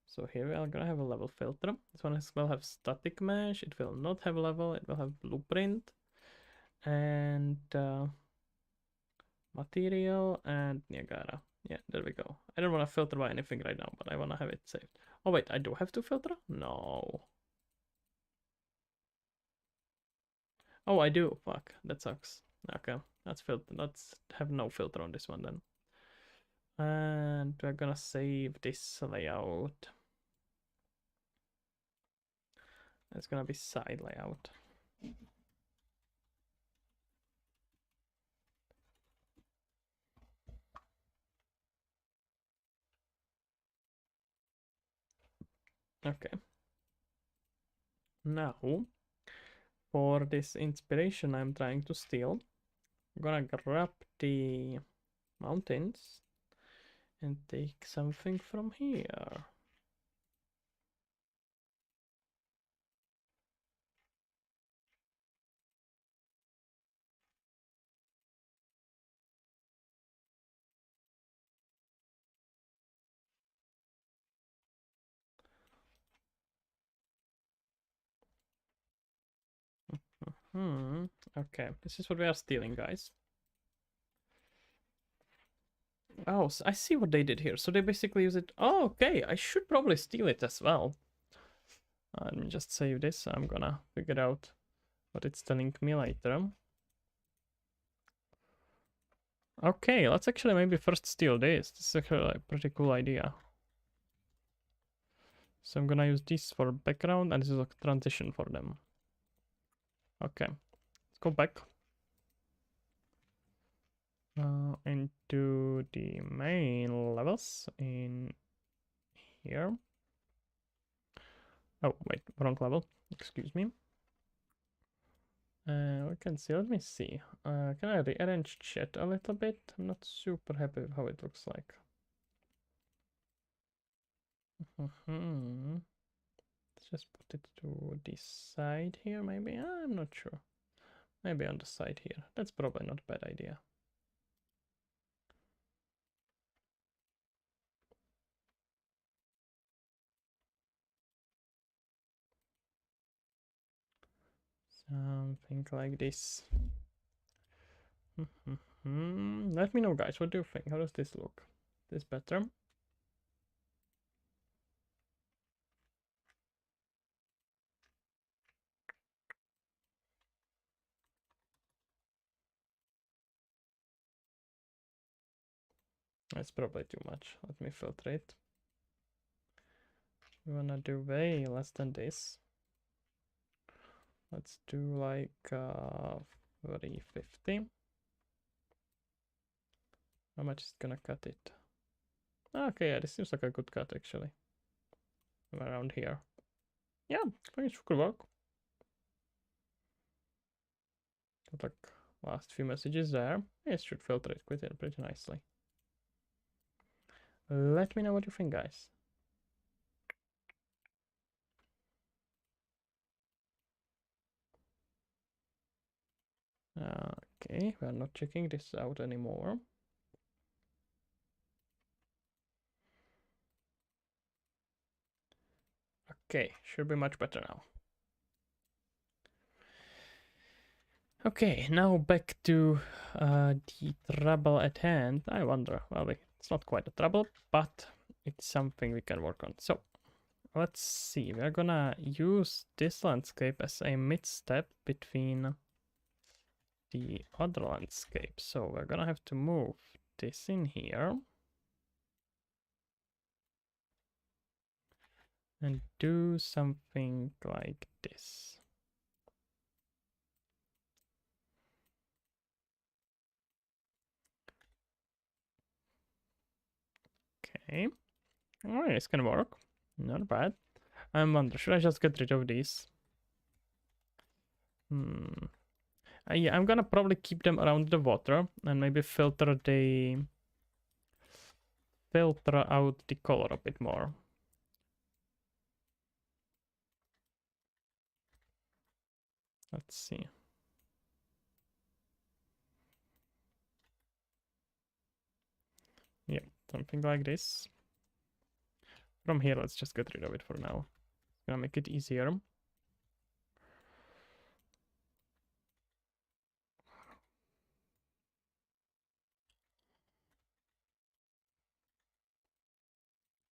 Speaker 1: So here we are gonna have a level filter. This one will have static mesh. It will not have level. It will have blueprint and material and Niagara. Yeah, there we go. I don't want to filter by anything right now, but I want to have it saved. Oh wait, I do have to filter? No. Oh, I do. Fuck, that sucks. Okay, let's filter. Let's have no filter on this one then. And we're gonna save this layout. It's gonna be side layout. Okay. Now, for this inspiration I'm trying to steal, I'm gonna grab the mountains and take something from here. Okay, this is what we are stealing, guys. Oh, so I see what they did here. So they basically use it. Oh, okay, I should probably steal it as well. Let me just save this. I'm gonna figure out what it's telling me later. Okay, let's actually maybe first steal this. This is actually like a pretty cool idea. So I'm gonna use this for background and this is a transition for them. Okay, let's go back into the main levels in here. Oh, wait, wrong level. Excuse me. We can see, let me see. Can I rearrange chat a little bit? I'm not super happy with how it looks like. Let's just put it to this side here, maybe. I'm not sure. Maybe on the side here. That's probably not a bad idea. Something like this. Let me know, guys. What do you think? How does this look? This better? That's probably too much. Let me filter it. We wanna do way less than this. Let's do like 350. How much is it gonna cut it? Okay, yeah, this seems like a good cut actually. Around here. Yeah, I think it could work. Got like last few messages there. It should filter it pretty nicely. Let me know what you think, guys. Okay, we are not checking this out anymore. Okay, should be much better now. Okay, now back to the trouble at hand. I wonder, well, it's not quite a trouble, but it's something we can work on. So, let's see, we're gonna use this landscape as a mid-step between the other landscape. So we're gonna have to move this in here. And do something like this. Okay. Alright, it's gonna work. Not bad. I'm wondering, should I just get rid of these? Yeah, I'm gonna probably keep them around the water and maybe filter out the color a bit more. Let's see. Yeah, something like this. From here, let's just get rid of it for now. Gonna make it easier.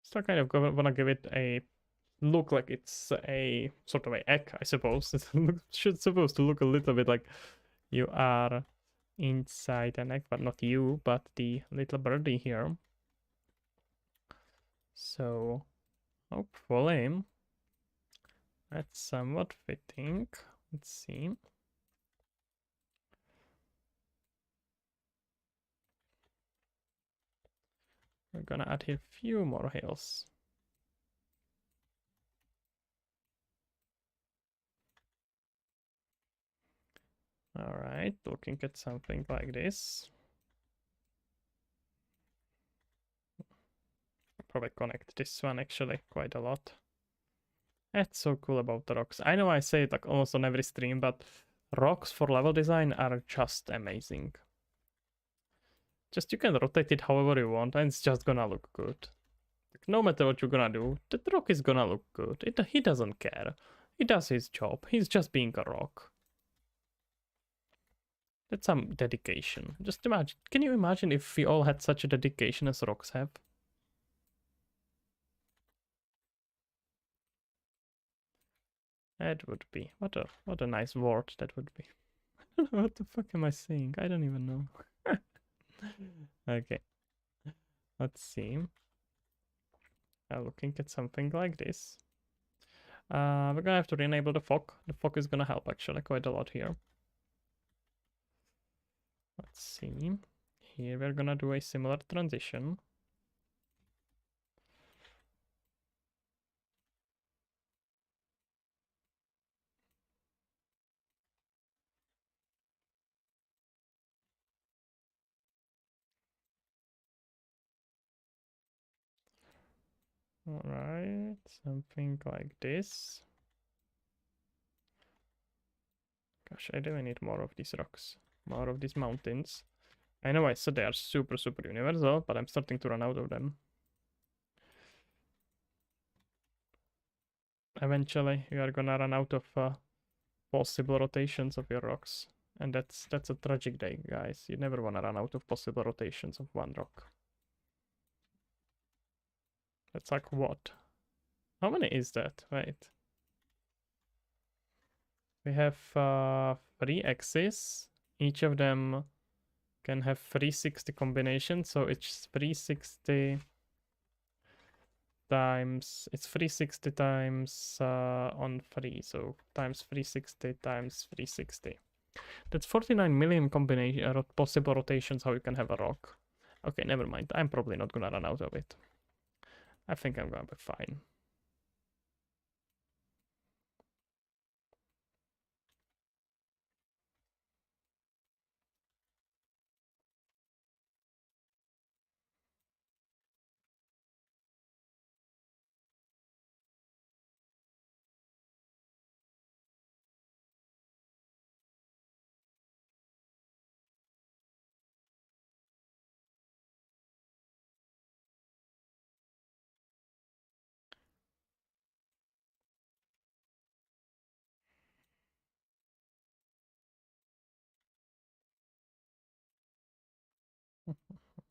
Speaker 1: Still kind of wanna give it a look like it's a sort of a egg, I suppose. It should supposed to look a little bit like you are inside an egg, but not you, but the little birdie here. So hopefully that's somewhat fitting. Let's see. We're gonna add here a few more hills. All right, looking at something like this. Probably connect this one actually quite a lot. That's so cool about the rocks. I know I say it like almost on every stream, but rocks for level design are just amazing. Just you can rotate it however you want and it's just gonna look good. Like, no matter what you're gonna do, the rock is gonna look good. He doesn't care. He does his job. He's just being a rock. That's some dedication. Just imagine. Can you imagine if we all had such a dedication as rocks have? That would be what a nice word that would be. What the fuck am I saying? I don't even know. Okay, let's see. Looking at something like this. We're gonna have to re-enable the fog. The fog is gonna help actually quite a lot here. Let's see. Here we're gonna do a similar transition. Alright, something like this. Gosh, I really need more of these rocks. More of these mountains. I know I said they are super, super universal, but I'm starting to run out of them. Eventually, you are gonna run out of possible rotations of your rocks. And that's a tragic day, guys. You never wanna run out of possible rotations of one rock. That's like what? How many is that? Wait. We have 3 axes. Each of them can have 360 combinations, so it's 360 times, it's 360 times on 3, so times 360 times 360. That's 49 million combination possible rotations how you can have a rock. Okay, never mind. I'm probably not gonna run out of it. I think I'm gonna be fine.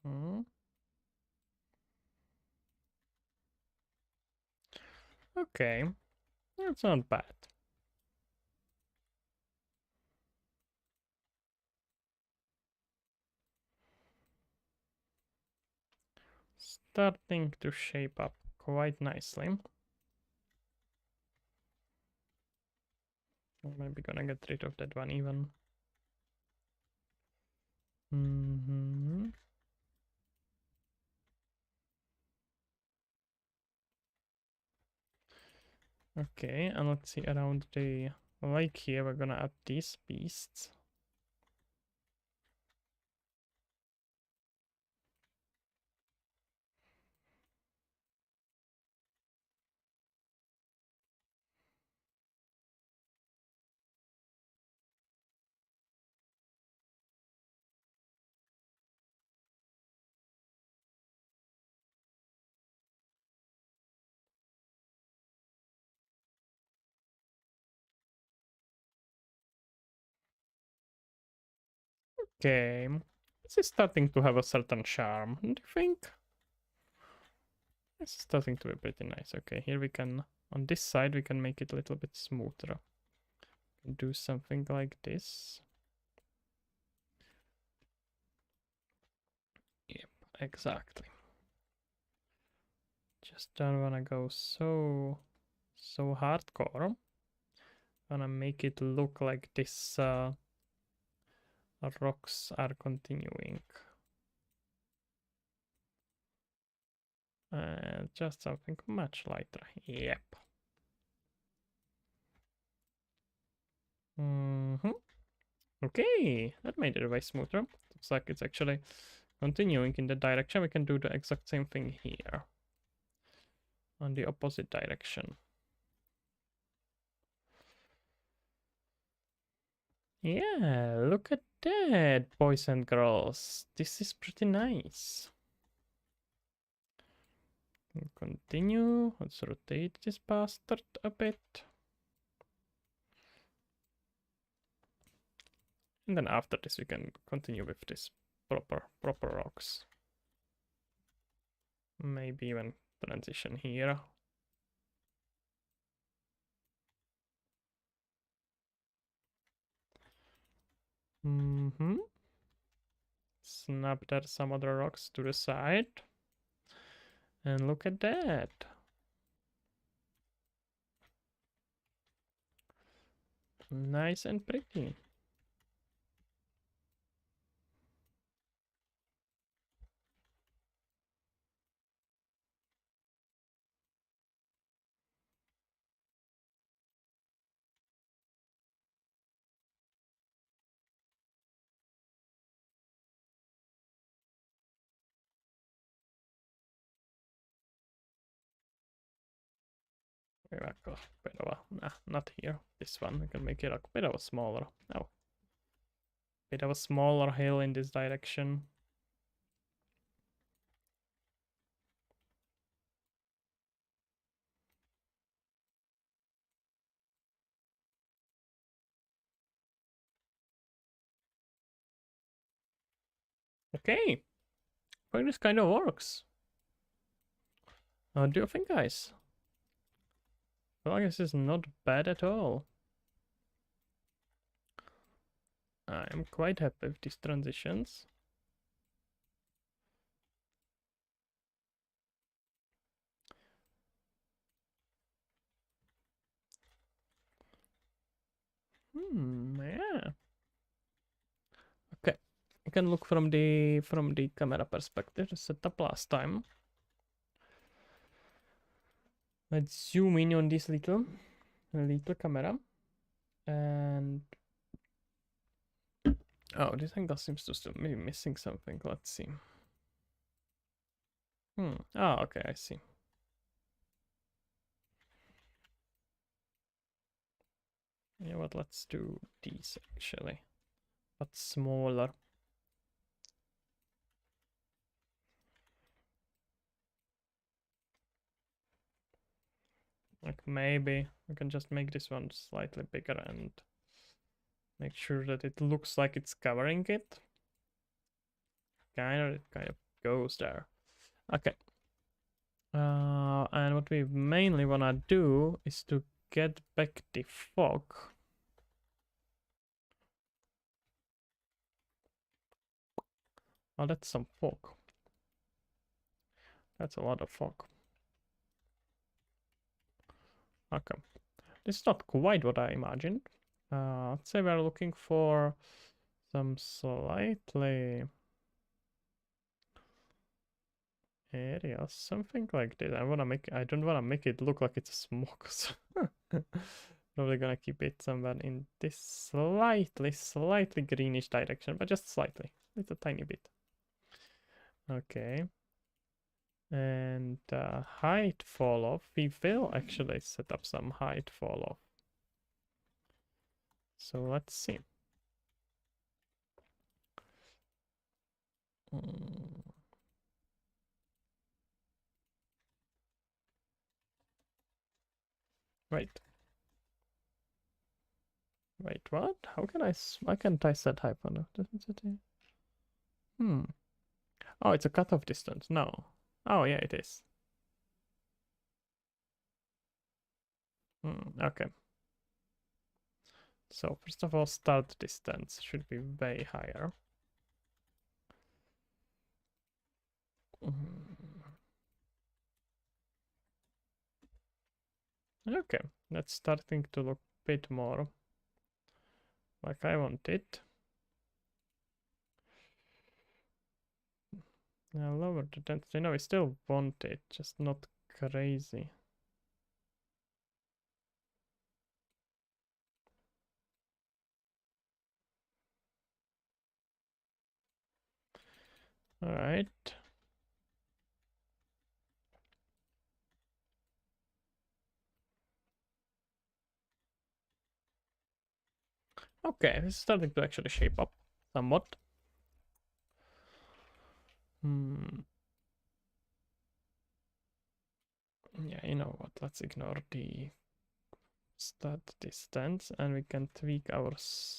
Speaker 1: Hmm. Okay, that's not bad. Starting to shape up quite nicely. I'm maybe gonna get rid of that one even. Okay, and let's see around the lake here, we're gonna add these beasts. Okay, this is starting to have a certain charm, do you think? It's starting to be pretty nice. Okay, here we can, on this side, we can make it a little bit smoother. Do something like this. Yep, exactly. Just don't wanna go so hardcore. Gonna make it look like this rocks are continuing. Just something much lighter. Yep. Okay, that made it way smoother. Looks like it's actually continuing in the direction. We can do the exact same thing here. On the opposite direction. Yeah, look at that, boys and girls. This is pretty nice. Continue. Let's rotate this bastard a bit. And then after this we can continue with this proper rocks. Maybe even transition here. snap there some other rocks to the side. And look at that. Nice and pretty. Maybe like a bit of a, nah, not here. This one, we can make it a bit of a smaller. Oh, bit of a smaller hill in this direction. Okay, I think this kind of works. Do you think, guys? Well, I guess it's not bad at all. I am quite happy with these transitions. Yeah. Okay, you can look from the camera perspective set up last time. Let's zoom in on this little camera, and oh, this angle seems to still be missing something. Let's see. Oh, okay, I see. Yeah, what? Let's do these actually, but smaller. Like maybe we can just make this one slightly bigger and make sure that it looks like it's covering it. It kind of goes there. Okay. And what we mainly wanna do is to get back the fog. Oh, that's some fog. That's a lot of fog. Okay. This is not quite what I imagined. Let's say we're looking for some slightly areas, something like this. I don't wanna make it look like it's a smoke. So probably gonna keep it somewhere in this slightly greenish direction, but just slightly. It's a tiny bit. Okay. And height fall off. We will actually set up some height fall off. So let's see. Wait. Wait, what? How can why can't I set height on it? Hmm. Oh, it's a cutoff distance. No. Oh, yeah, it is. Okay. So first of all, start distance should be way higher. Okay, that's starting to look a bit more like I want it. Now lower the density. No, we still want it, just not crazy. All right. Okay, this is starting to actually shape up somewhat. Yeah, you know what? Let's ignore the start distance and we can tweak our...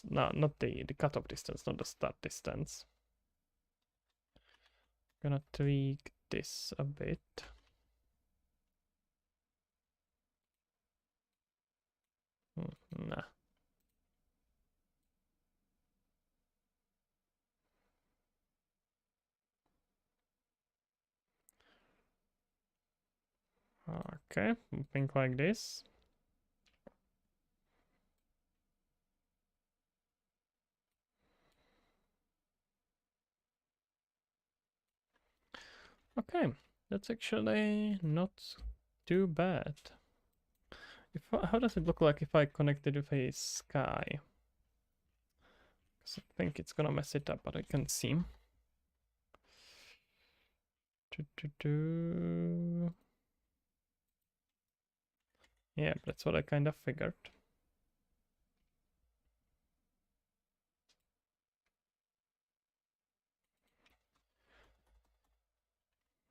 Speaker 1: No, not the cutoff distance, not the start distance. Gonna tweak this a bit. Nah. Okay, think like this. Okay, that's actually not too bad. How does it look like if I connect it with a sky? 'Cause I think it's gonna mess it up, but I can see. Yeah, that's what I kind of figured.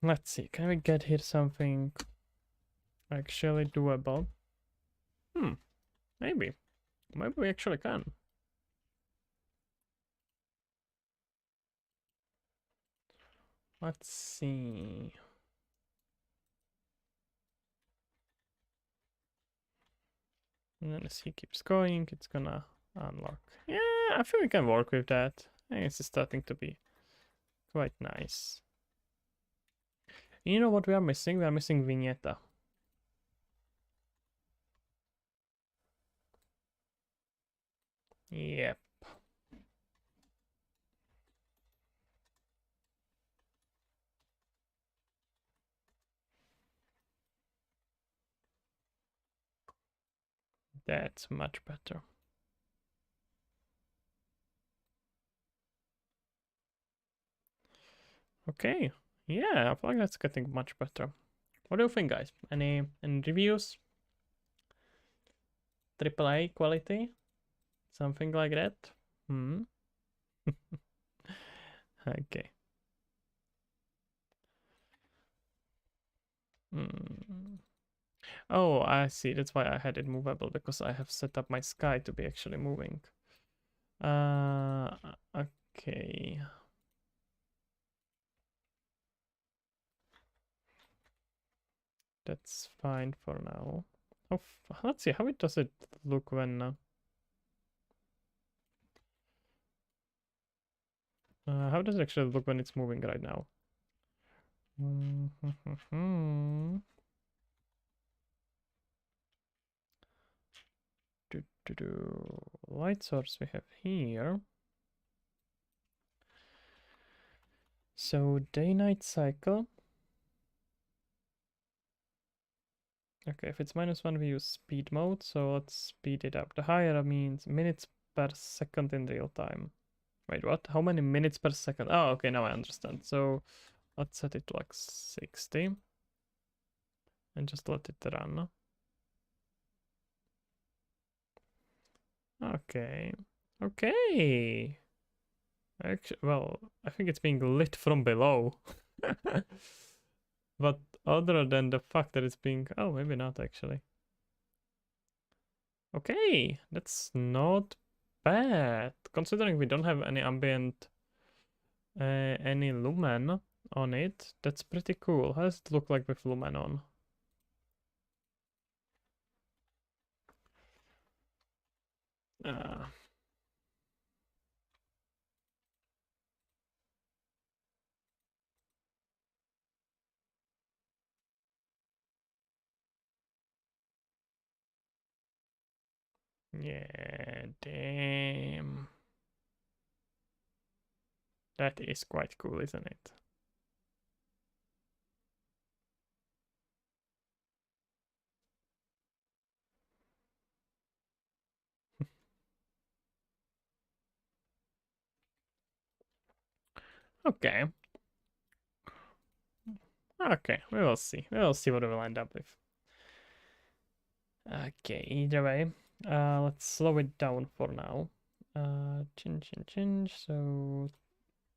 Speaker 1: Let's see, can we get here something actually doable? Maybe. Maybe we actually can. Let's see. And then as he keeps going, it's gonna unlock. Yeah, I think we can work with that. I think it's starting to be quite nice. You know what we are missing? We are missing vignetta. Yep. That's much better. Okay. Yeah, I feel like that's getting much better. What do you think, guys? Any reviews? AAA quality? Something like that? Hmm. Okay. Hmm. Oh, I see. That's why I had it movable, because I have set up my sky to be actually moving. Okay. That's fine for now. Oh, let's see. How it does it look when... how does it actually look when it's moving right now? Light source we have here. So day-night cycle. Okay, if it's -1, we use speed mode, so let's speed it up. The higher means minutes per second in real time. Wait, what? How many minutes per second? Oh, okay, now I understand. So let's set it to like 60 and just let it run. Okay. Okay. Actually, well, I think it's being lit from below. But other than the fact that it's being... Oh, maybe not actually. Okay, that's not bad. Considering we don't have any ambient, any lumen on it, that's pretty cool. How does it look like with lumen on? Uh, yeah, damn. That is quite cool, isn't it? Okay. Okay, we will see. We will see what we will end up with. Okay, either way, let's slow it down for now. Change. So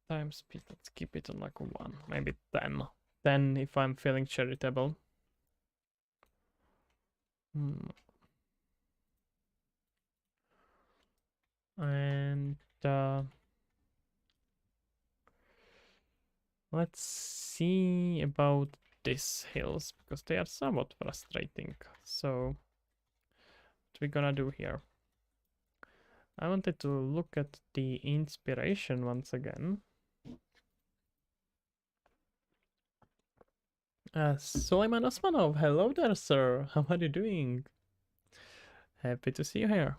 Speaker 1: time speed, let's keep it on like 1, maybe 10. 10 if I'm feeling charitable. Hmm. And let's see about these hills, because they are somewhat frustrating. So what we gonna do here? I wanted to look at the inspiration once again. Suleiman Osmanov, hello there, sir. How are you doing? Happy to see you here.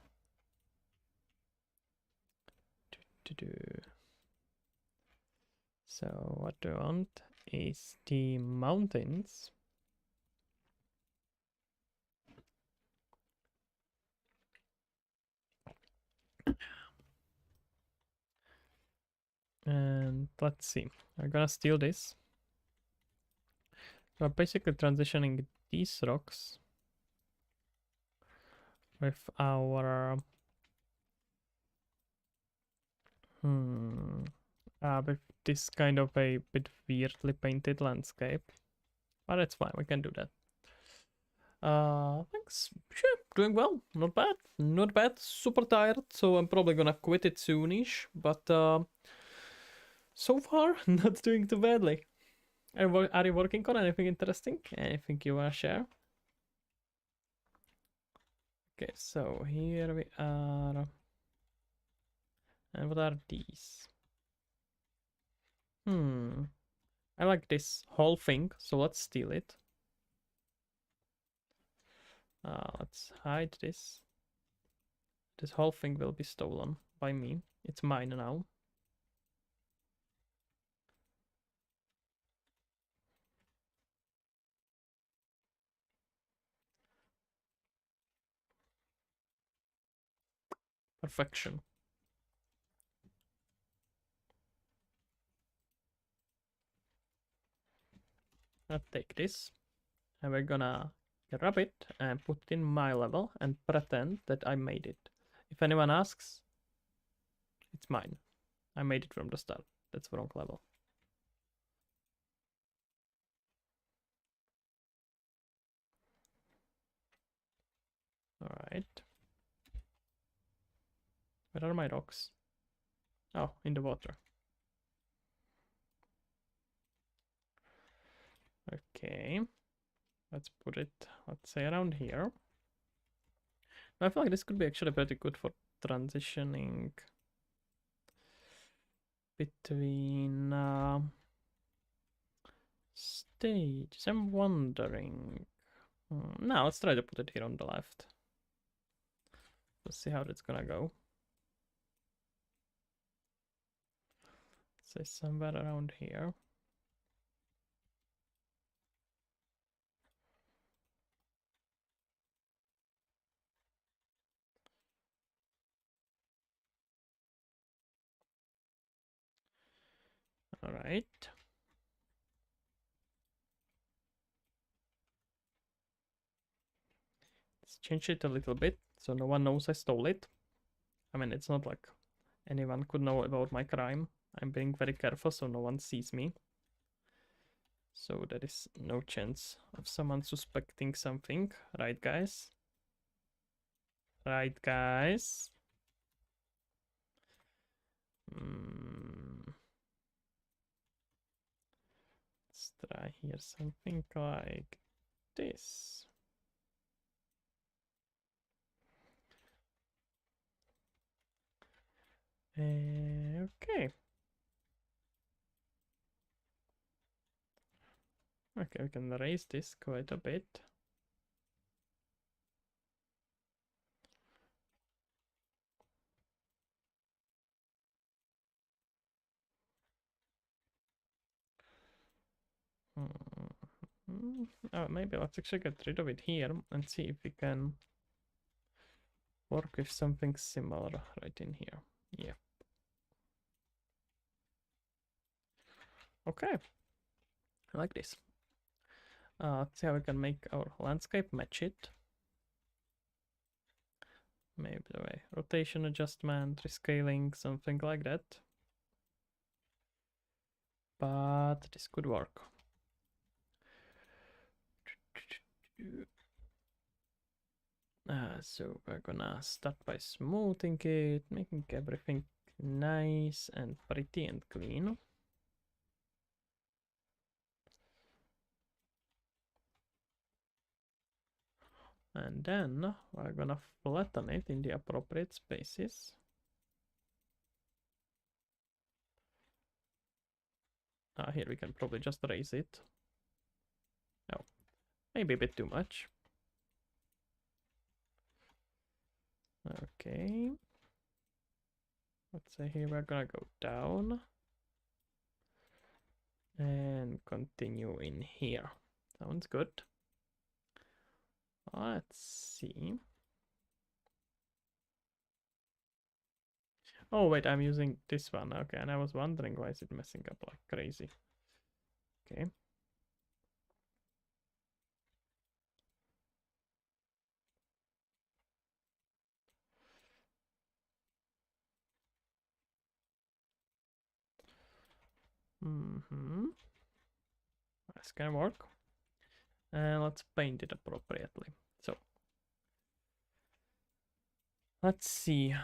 Speaker 1: So, what do I want is the mountains. And let's see. I'm gonna steal this. We're basically transitioning these rocks with our with this kind of a bit weirdly painted landscape. But it's fine, we can do that. Thanks. Sure, doing well. Not bad. Not bad. Super tired, so I'm probably gonna quit it soonish. But so far, not doing too badly. Are you working on anything interesting? Anything you wanna share? Okay, so here we are. And what are these? I like this whole thing, so let's steal it. Let's hide this. This whole thing will be stolen by me. It's mine now. Perfection. I'll take this. And we're gonna grab it and put it in my level and pretend that I made it. If anyone asks, it's mine. I made it from the start. That's the wrong level. Alright. Where are my rocks? Oh, in the water. Okay. Let's put it, let's say, around here. I feel like this could be actually pretty good for transitioning between stages. I'm wondering. No, let's try to put it here on the left. Let's see how that's gonna go. Say somewhere around here. All right. Let's change it a little bit so no one knows I stole it. I mean, it's not like anyone could know about my crime. I'm being very careful so no one sees me. So there is no chance of someone suspecting something. Right, guys? Right, guys? Let's try here something like this. Okay. Okay, we can raise this quite a bit. Oh, maybe let's actually get rid of it here and see if we can work with something similar right in here. Yeah. Okay. I like this. Let's see how we can make our landscape match it. Maybe the way rotation adjustment, rescaling, something like that. But this could work. So we're gonna start by smoothing it, making everything nice and pretty and clean. And then we're gonna flatten it in the appropriate spaces. Here we can probably just raise it. No, maybe a bit too much. Okay. Let's say here we're gonna go down and continue in here. Sounds good. Let's see. Oh wait, I'm using this one. Okay, and I was wondering why is it messing up like crazy. Okay. That's gonna work. And let's paint it appropriately. So let's see.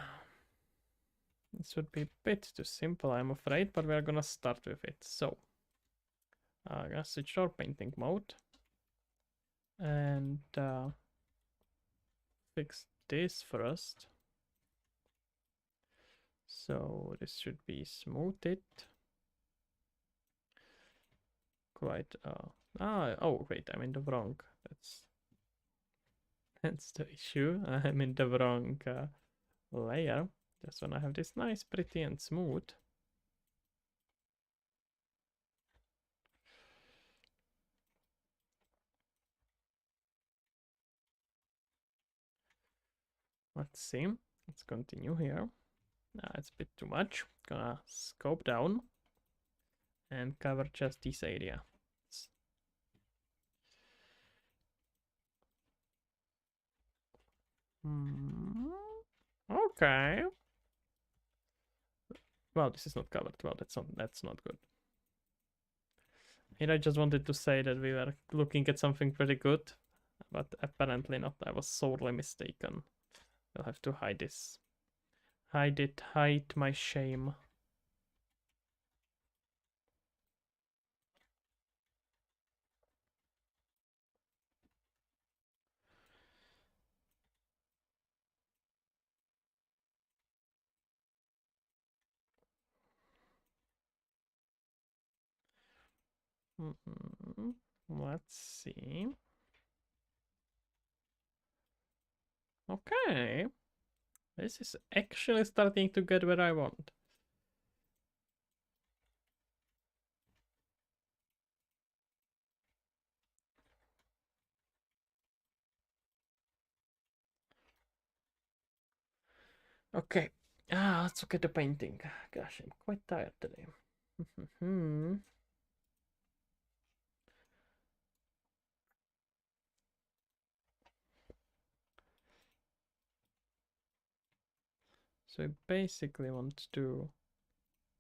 Speaker 1: This would be a bit too simple, I'm afraid, but we're gonna start with it. So I'm gonna switch to our painting mode and fix this first. So this should be smoothed quite. Oh wait, I'm in the wrong. That's the issue. I'm in the wrong layer. Just when I have this nice, pretty, and smooth. Let's see. Let's continue here. It's a bit too much. Gonna scope down and cover just this area. Okay. Well, this is not covered. Well, that's not good. Here I just wanted to say that we were looking at something pretty good, but apparently not. I was sorely mistaken. I'll have to hide this. Hide it, hide my shame. Let's see. Okay. This is actually starting to get where I want. Okay. Let's look at the painting. Gosh, I'm quite tired today. So I basically want to...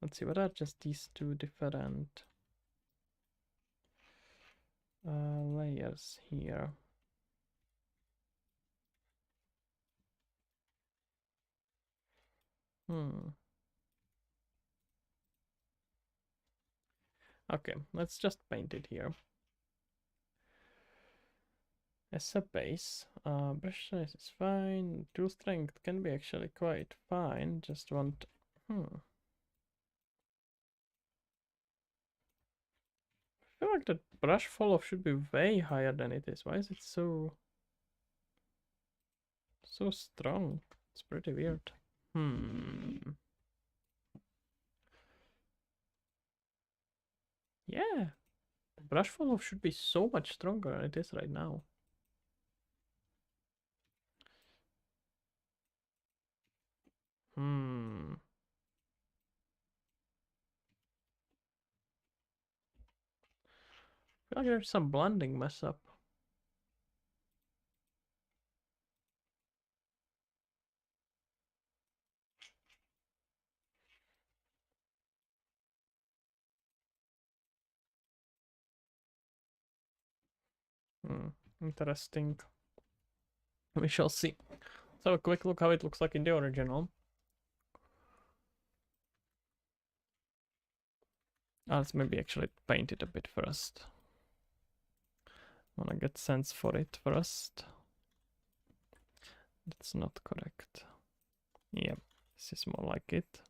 Speaker 1: Let's see, what are just these two different layers here? Okay, let's just paint it here. As a base, brush size is fine. Tool strength can be actually quite fine. Just want... I feel like the brush fall off should be way higher than it is. Why is it so strong? It's pretty weird. Yeah, the brush fall off should be so much stronger than it is right now. I feel like there's some blending mess up. Interesting. We shall see. Let's have a quick look how it looks like in the original. Let's maybe actually paint it a bit first. Wanna get sense for it first. That's not correct. Yeah, this is more like it.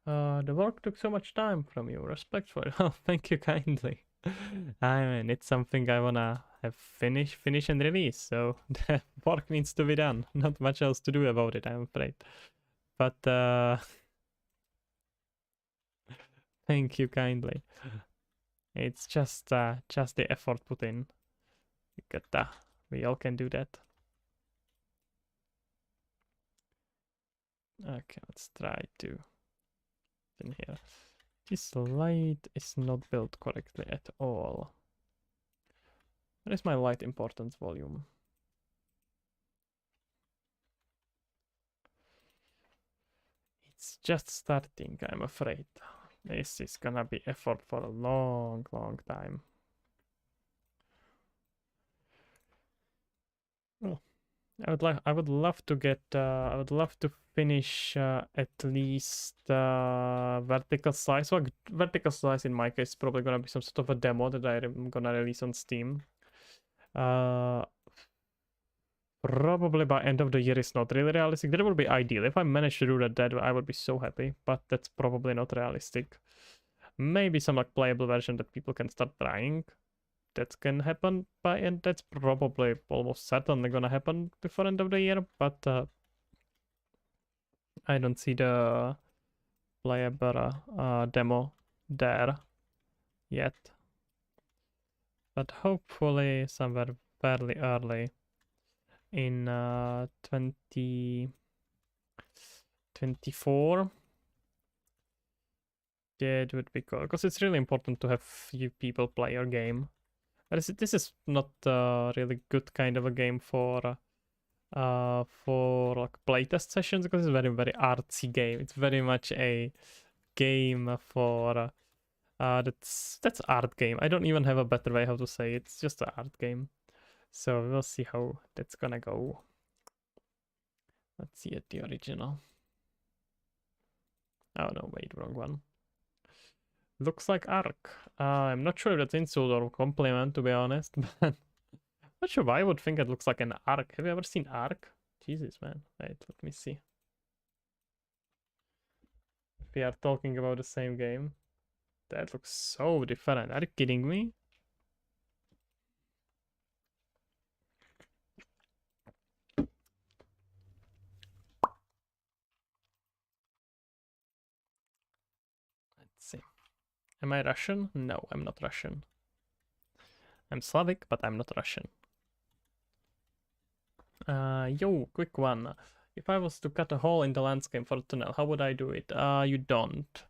Speaker 1: The work took so much time from you. Respect for it. Oh, thank you kindly. I mean, it's something I wanna have finish and release, so the work needs to be done. Not much else to do about it, I'm afraid. But thank you kindly. It's just the effort put in. Get that. We all can do that. Okay, let's try to in here. This light is not built correctly at all. What is my light importance volume? It's just starting, I'm afraid. This is gonna be effort for a long, long time. Oh, I would love to get I would love to finish at least vertical slice. Well, vertical slice in my case is probably gonna be some sort of a demo that I'm gonna release on Steam. Uh, Probably by end of the year is not really realistic. That would be ideal. If I manage to do that I would be so happy. But that's probably not realistic. Maybe some like playable version that people can start trying. That can happen by end. That's probably almost certainly gonna happen before end of the year. But I don't see the playable demo there yet. But hopefully somewhere fairly early in 2024. That would be cool, because it's really important to have few people play your game. But this is not a really good kind of a game for like playtest sessions, because it's very, very artsy game. It's very much a game for that's art game. I don't even have a better way how to say it. It's just an art game. So we'll see how that's gonna go. Let's see at the original. Oh no, wait, wrong one. Looks like Ark. I'm not sure if that's insult or compliment, to be honest, but not sure why I would think it looks like an Ark. Have you ever seen Ark? Jesus, man. Wait, let me see. If we are talking about the same game. That looks so different. Are you kidding me? Let's see. Am I Russian? No, I'm not Russian. I'm Slavic, but I'm not Russian. Yo, quick one. If I was to cut a hole in the landscape for a tunnel, how would I do it? You don't.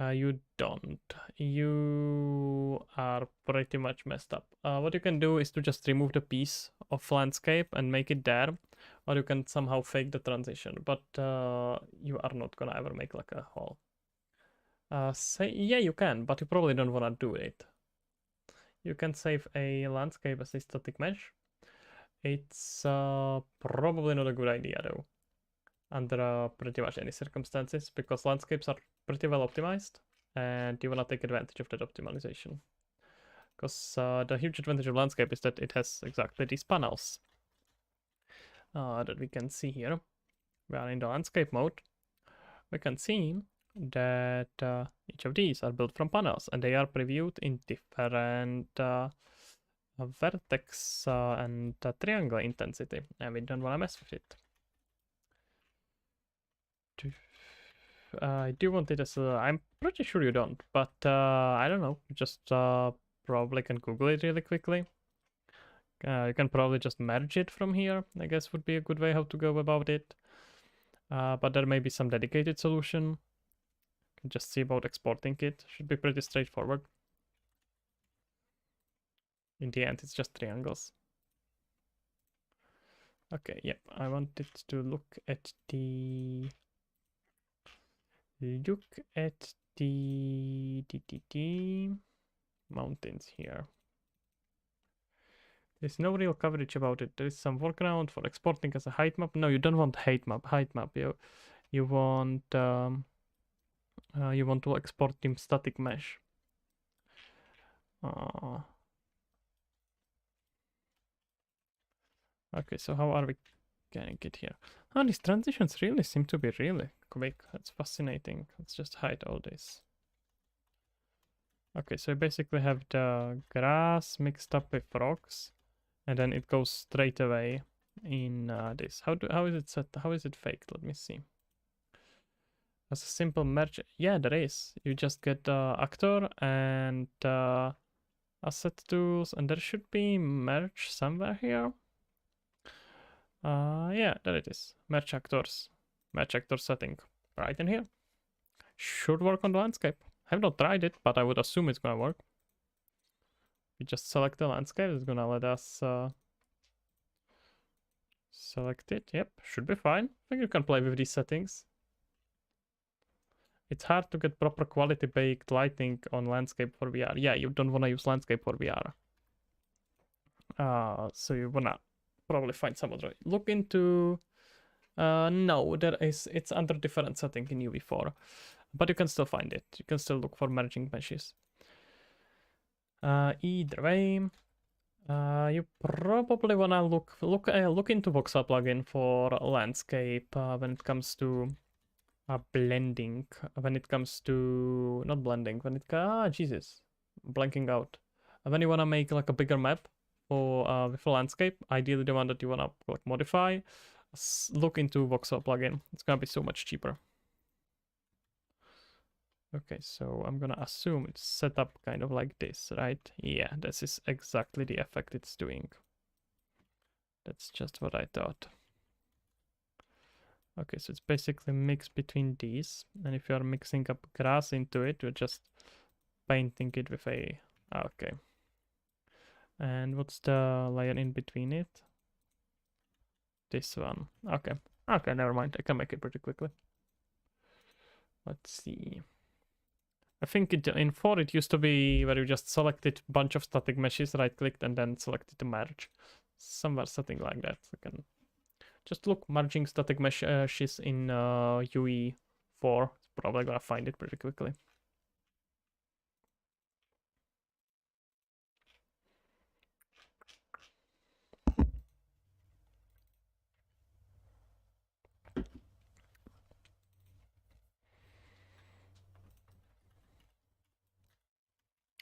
Speaker 1: You don't. You are pretty much messed up. What you can do is to just remove the piece of landscape and make it there, or you can somehow fake the transition, but you are not gonna ever make like a hole. Yeah, you can, but you probably don't wanna do it. You can save a landscape as a static mesh. It's probably not a good idea though, under pretty much any circumstances, because landscapes are pretty well optimized, and you wanna take advantage of that optimization. Because the huge advantage of landscape is that it has exactly these panels that we can see here. We are in the landscape mode. We can see that each of these are built from panels, and they are previewed in different vertex and triangle intensity, and we don't want to mess with it. I do want it as I'm pretty sure you don't, but I don't know. Just probably can Google it really quickly. You can probably just merge it from here, I guess would be a good way how to go about it. But there may be some dedicated solution. Can just see about exporting it. Should be pretty straightforward. In the end, it's just triangles. Okay, yep. I wanted to look at the mountains here. There's no real coverage about it. There is some workaround for exporting as a height map. No, you don't want height map. You want to export in static mesh. Okay, so how are we getting it here. Oh, these transitions really seem to be really quick. That's fascinating. Let's just hide all this. Okay, so you basically have the grass mixed up with rocks, and then it goes straight away in this. How is it set? How is it faked? Let me see. As a simple merge, yeah, there is. You just get the actor and asset tools, and there should be merge somewhere here. Yeah, there it is. Merge actors. Merge actor setting right in here. Should work on the landscape. Have not tried it, but I would assume it's gonna work. We just select the landscape. It's gonna let us select it. Yep, should be fine. I think you can play with these settings. It's hard to get proper quality baked lighting on landscape for VR. Yeah, you don't want to use landscape for VR. So you wanna probably find some other. Look into. No, there is. It's under different setting in UV4, but you can still find it. You can still look for merging meshes. Either way, you probably wanna look into Voxel plugin for landscape when it comes to blending. When it comes to not blending. When it Jesus, blanking out. When you wanna make like a bigger map for with a landscape, ideally the one that you wanna like modify, look into Voxel plugin. It's gonna be so much cheaper. Okay, so I'm gonna assume it's set up kind of like this, right? Yeah, this is exactly the effect it's doing. That's just what I thought. Okay, so it's basically mixed between these, and if you are mixing up grass into it, you're just painting it with a... Okay. And what's the layer in between it? This one. Okay. Okay, never mind. I can make it pretty quickly. Let's see. I think in 4 it used to be where you just selected a bunch of static meshes, right clicked, and then selected to merge. Somewhere something like that. You can just look merging static meshes in UE4. It's probably gonna find it pretty quickly.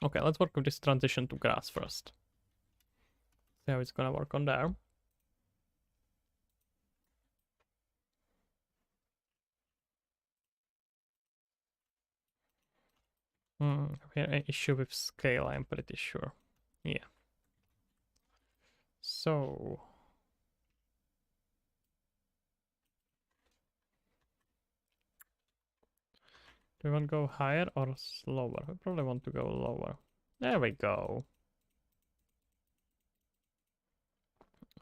Speaker 1: Okay, let's work with this transition to grass first. See how it's gonna work on there. We have an issue with scale, I'm pretty sure. Yeah. So... do we want to go higher or slower? We probably want to go lower. There we go.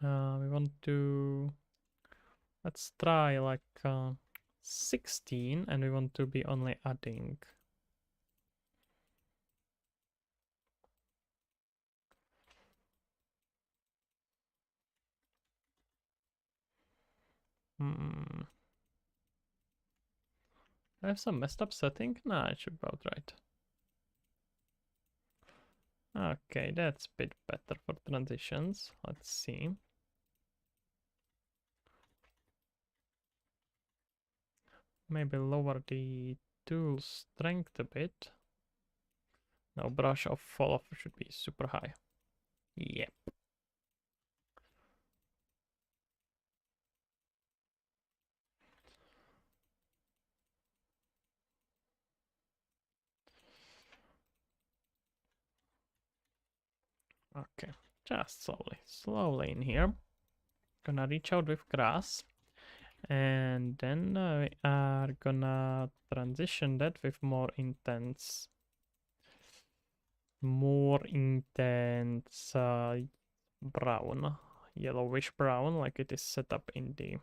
Speaker 1: We want to... let's try like 16, and we want to be only adding. I have some messed up setting? Nah, it should be about right. Okay, that's a bit better for transitions. Let's see. Maybe lower the tool strength a bit. Now brush off fall off should be super high. Yep. Okay, just slowly in here. Gonna reach out with grass, and then we are gonna transition that with more intense brown, yellowish brown, like it is set up in the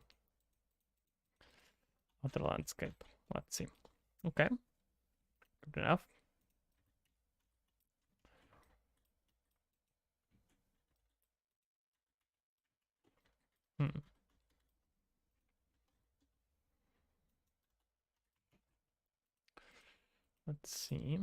Speaker 1: other landscape. Let's see. Okay, good enough. Let's see.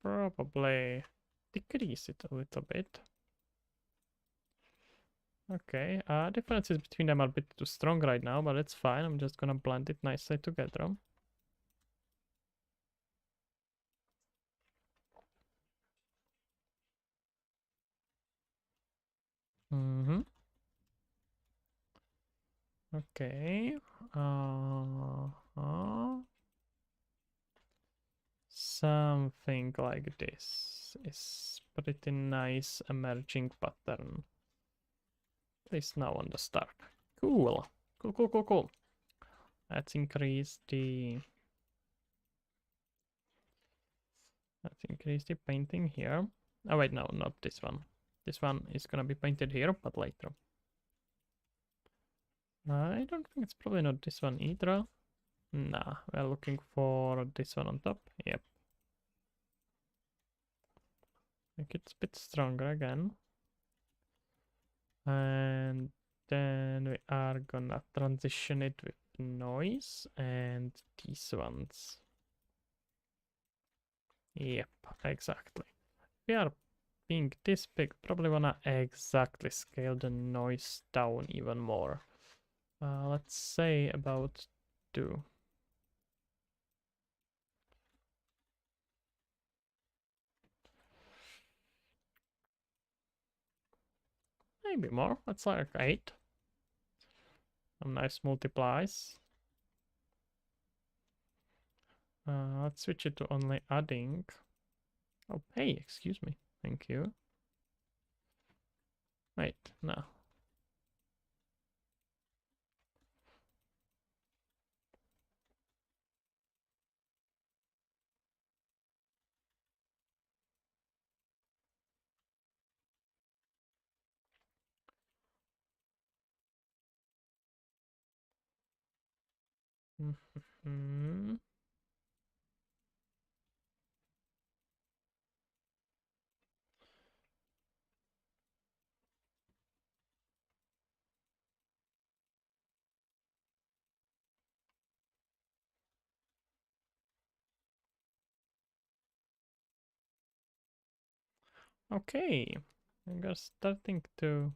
Speaker 1: Probably decrease it a little bit. Okay, differences between them are a bit too strong right now, but it's fine. I'm just gonna blend it nicely together. Mm-hmm. Okay. Something like this is pretty nice emerging pattern. At least now on the start. Cool. Cool, cool, cool, cool. Let's increase the painting here. Oh wait, no, not this one. This one is gonna be painted here, but later. I don't think it's probably not this one either. Nah, we're looking for this one on top. Yep. Make it a bit stronger again. And then we are gonna transition it with noise and these ones. Yep, exactly. We are being this big, probably wanna exactly scale the noise down even more. Let's say about 2. Maybe more. Let's like 8. Some nice multiplies. Let's switch it to only adding. Oh, hey, excuse me. Thank you. Wait, no. Mm-hmm. Okay, I'm just starting to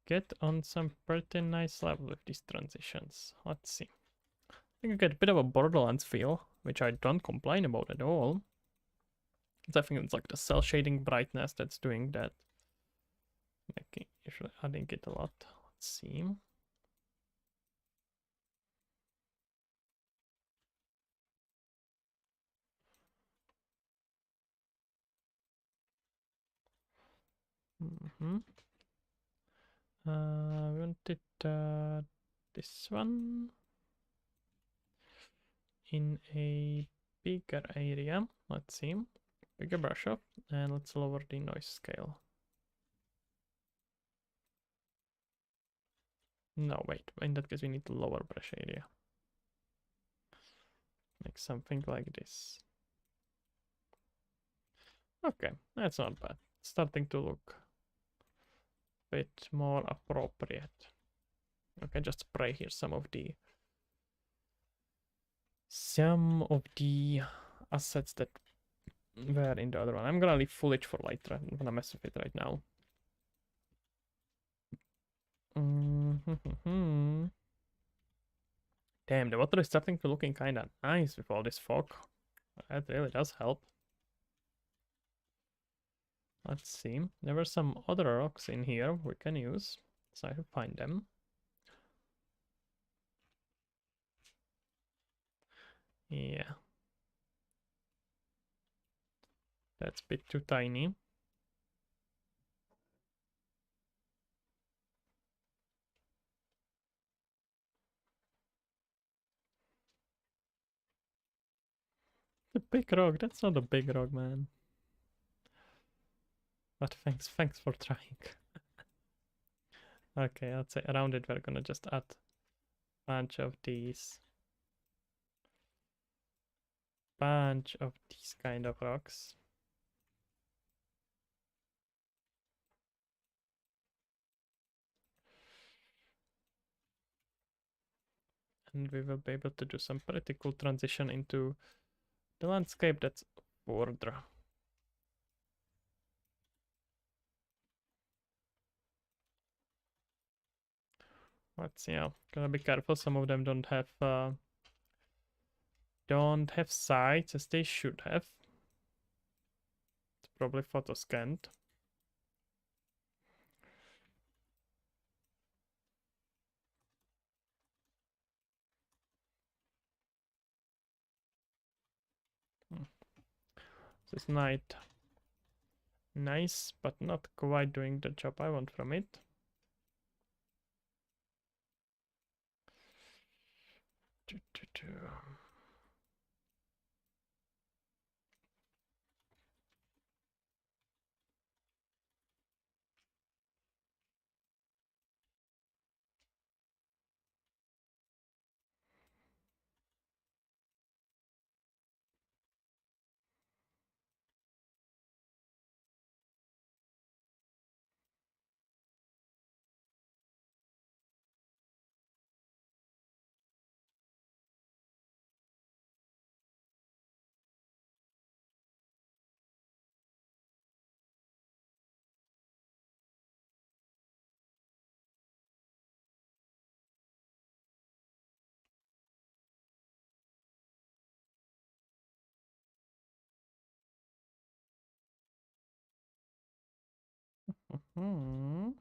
Speaker 1: get on some pretty nice level with these transitions. Let's see. I think I get a bit of a Borderlands feel, which I don't complain about at all. I think it's like the cell shading brightness that's doing that. Usually adding it a lot. Let's see. Mm-hmm. We wanted this one in a bigger area. Let's see. Bigger brush up, and let's lower the noise scale. No, wait. In that case, we need to lower brush area. Make something like this. Okay, that's not bad. Starting to look a bit more appropriate. Okay, just spray here some of the assets that were in the other one. I'm gonna leave foliage for later. I'm gonna mess with it right now. Damn, the water is starting to looking kinda nice with all this fog. That really does help. Let's see. There were some other rocks in here we can use. So I have to find them. Yeah. That's a bit too tiny. The big rock, that's not a big rock, man. But thanks for trying. Okay, let's say around it we're gonna just add a bunch of these kind of rocks. And we will be able to do some pretty cool transition into the landscape that's border. Let's yeah, gotta be careful. Some of them don't have sights as they should have. It's probably photo scanned. This knight, nice, but not quite doing the job I want from it. Doo, doo, doo. Hmm.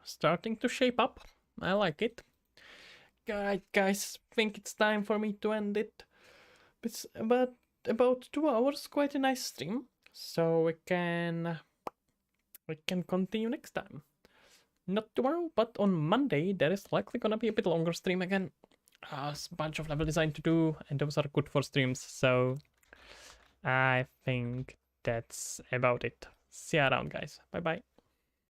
Speaker 1: starting to shape up. I like it. Alright, guys, think it's time for me to end it. It's about 2 hours, quite a nice stream. So we can continue next time. Not tomorrow, but on Monday there is likely gonna be a bit longer stream again. A bunch of level design to do, and those are good for streams. So I think that's about it. See you around, guys. Bye bye.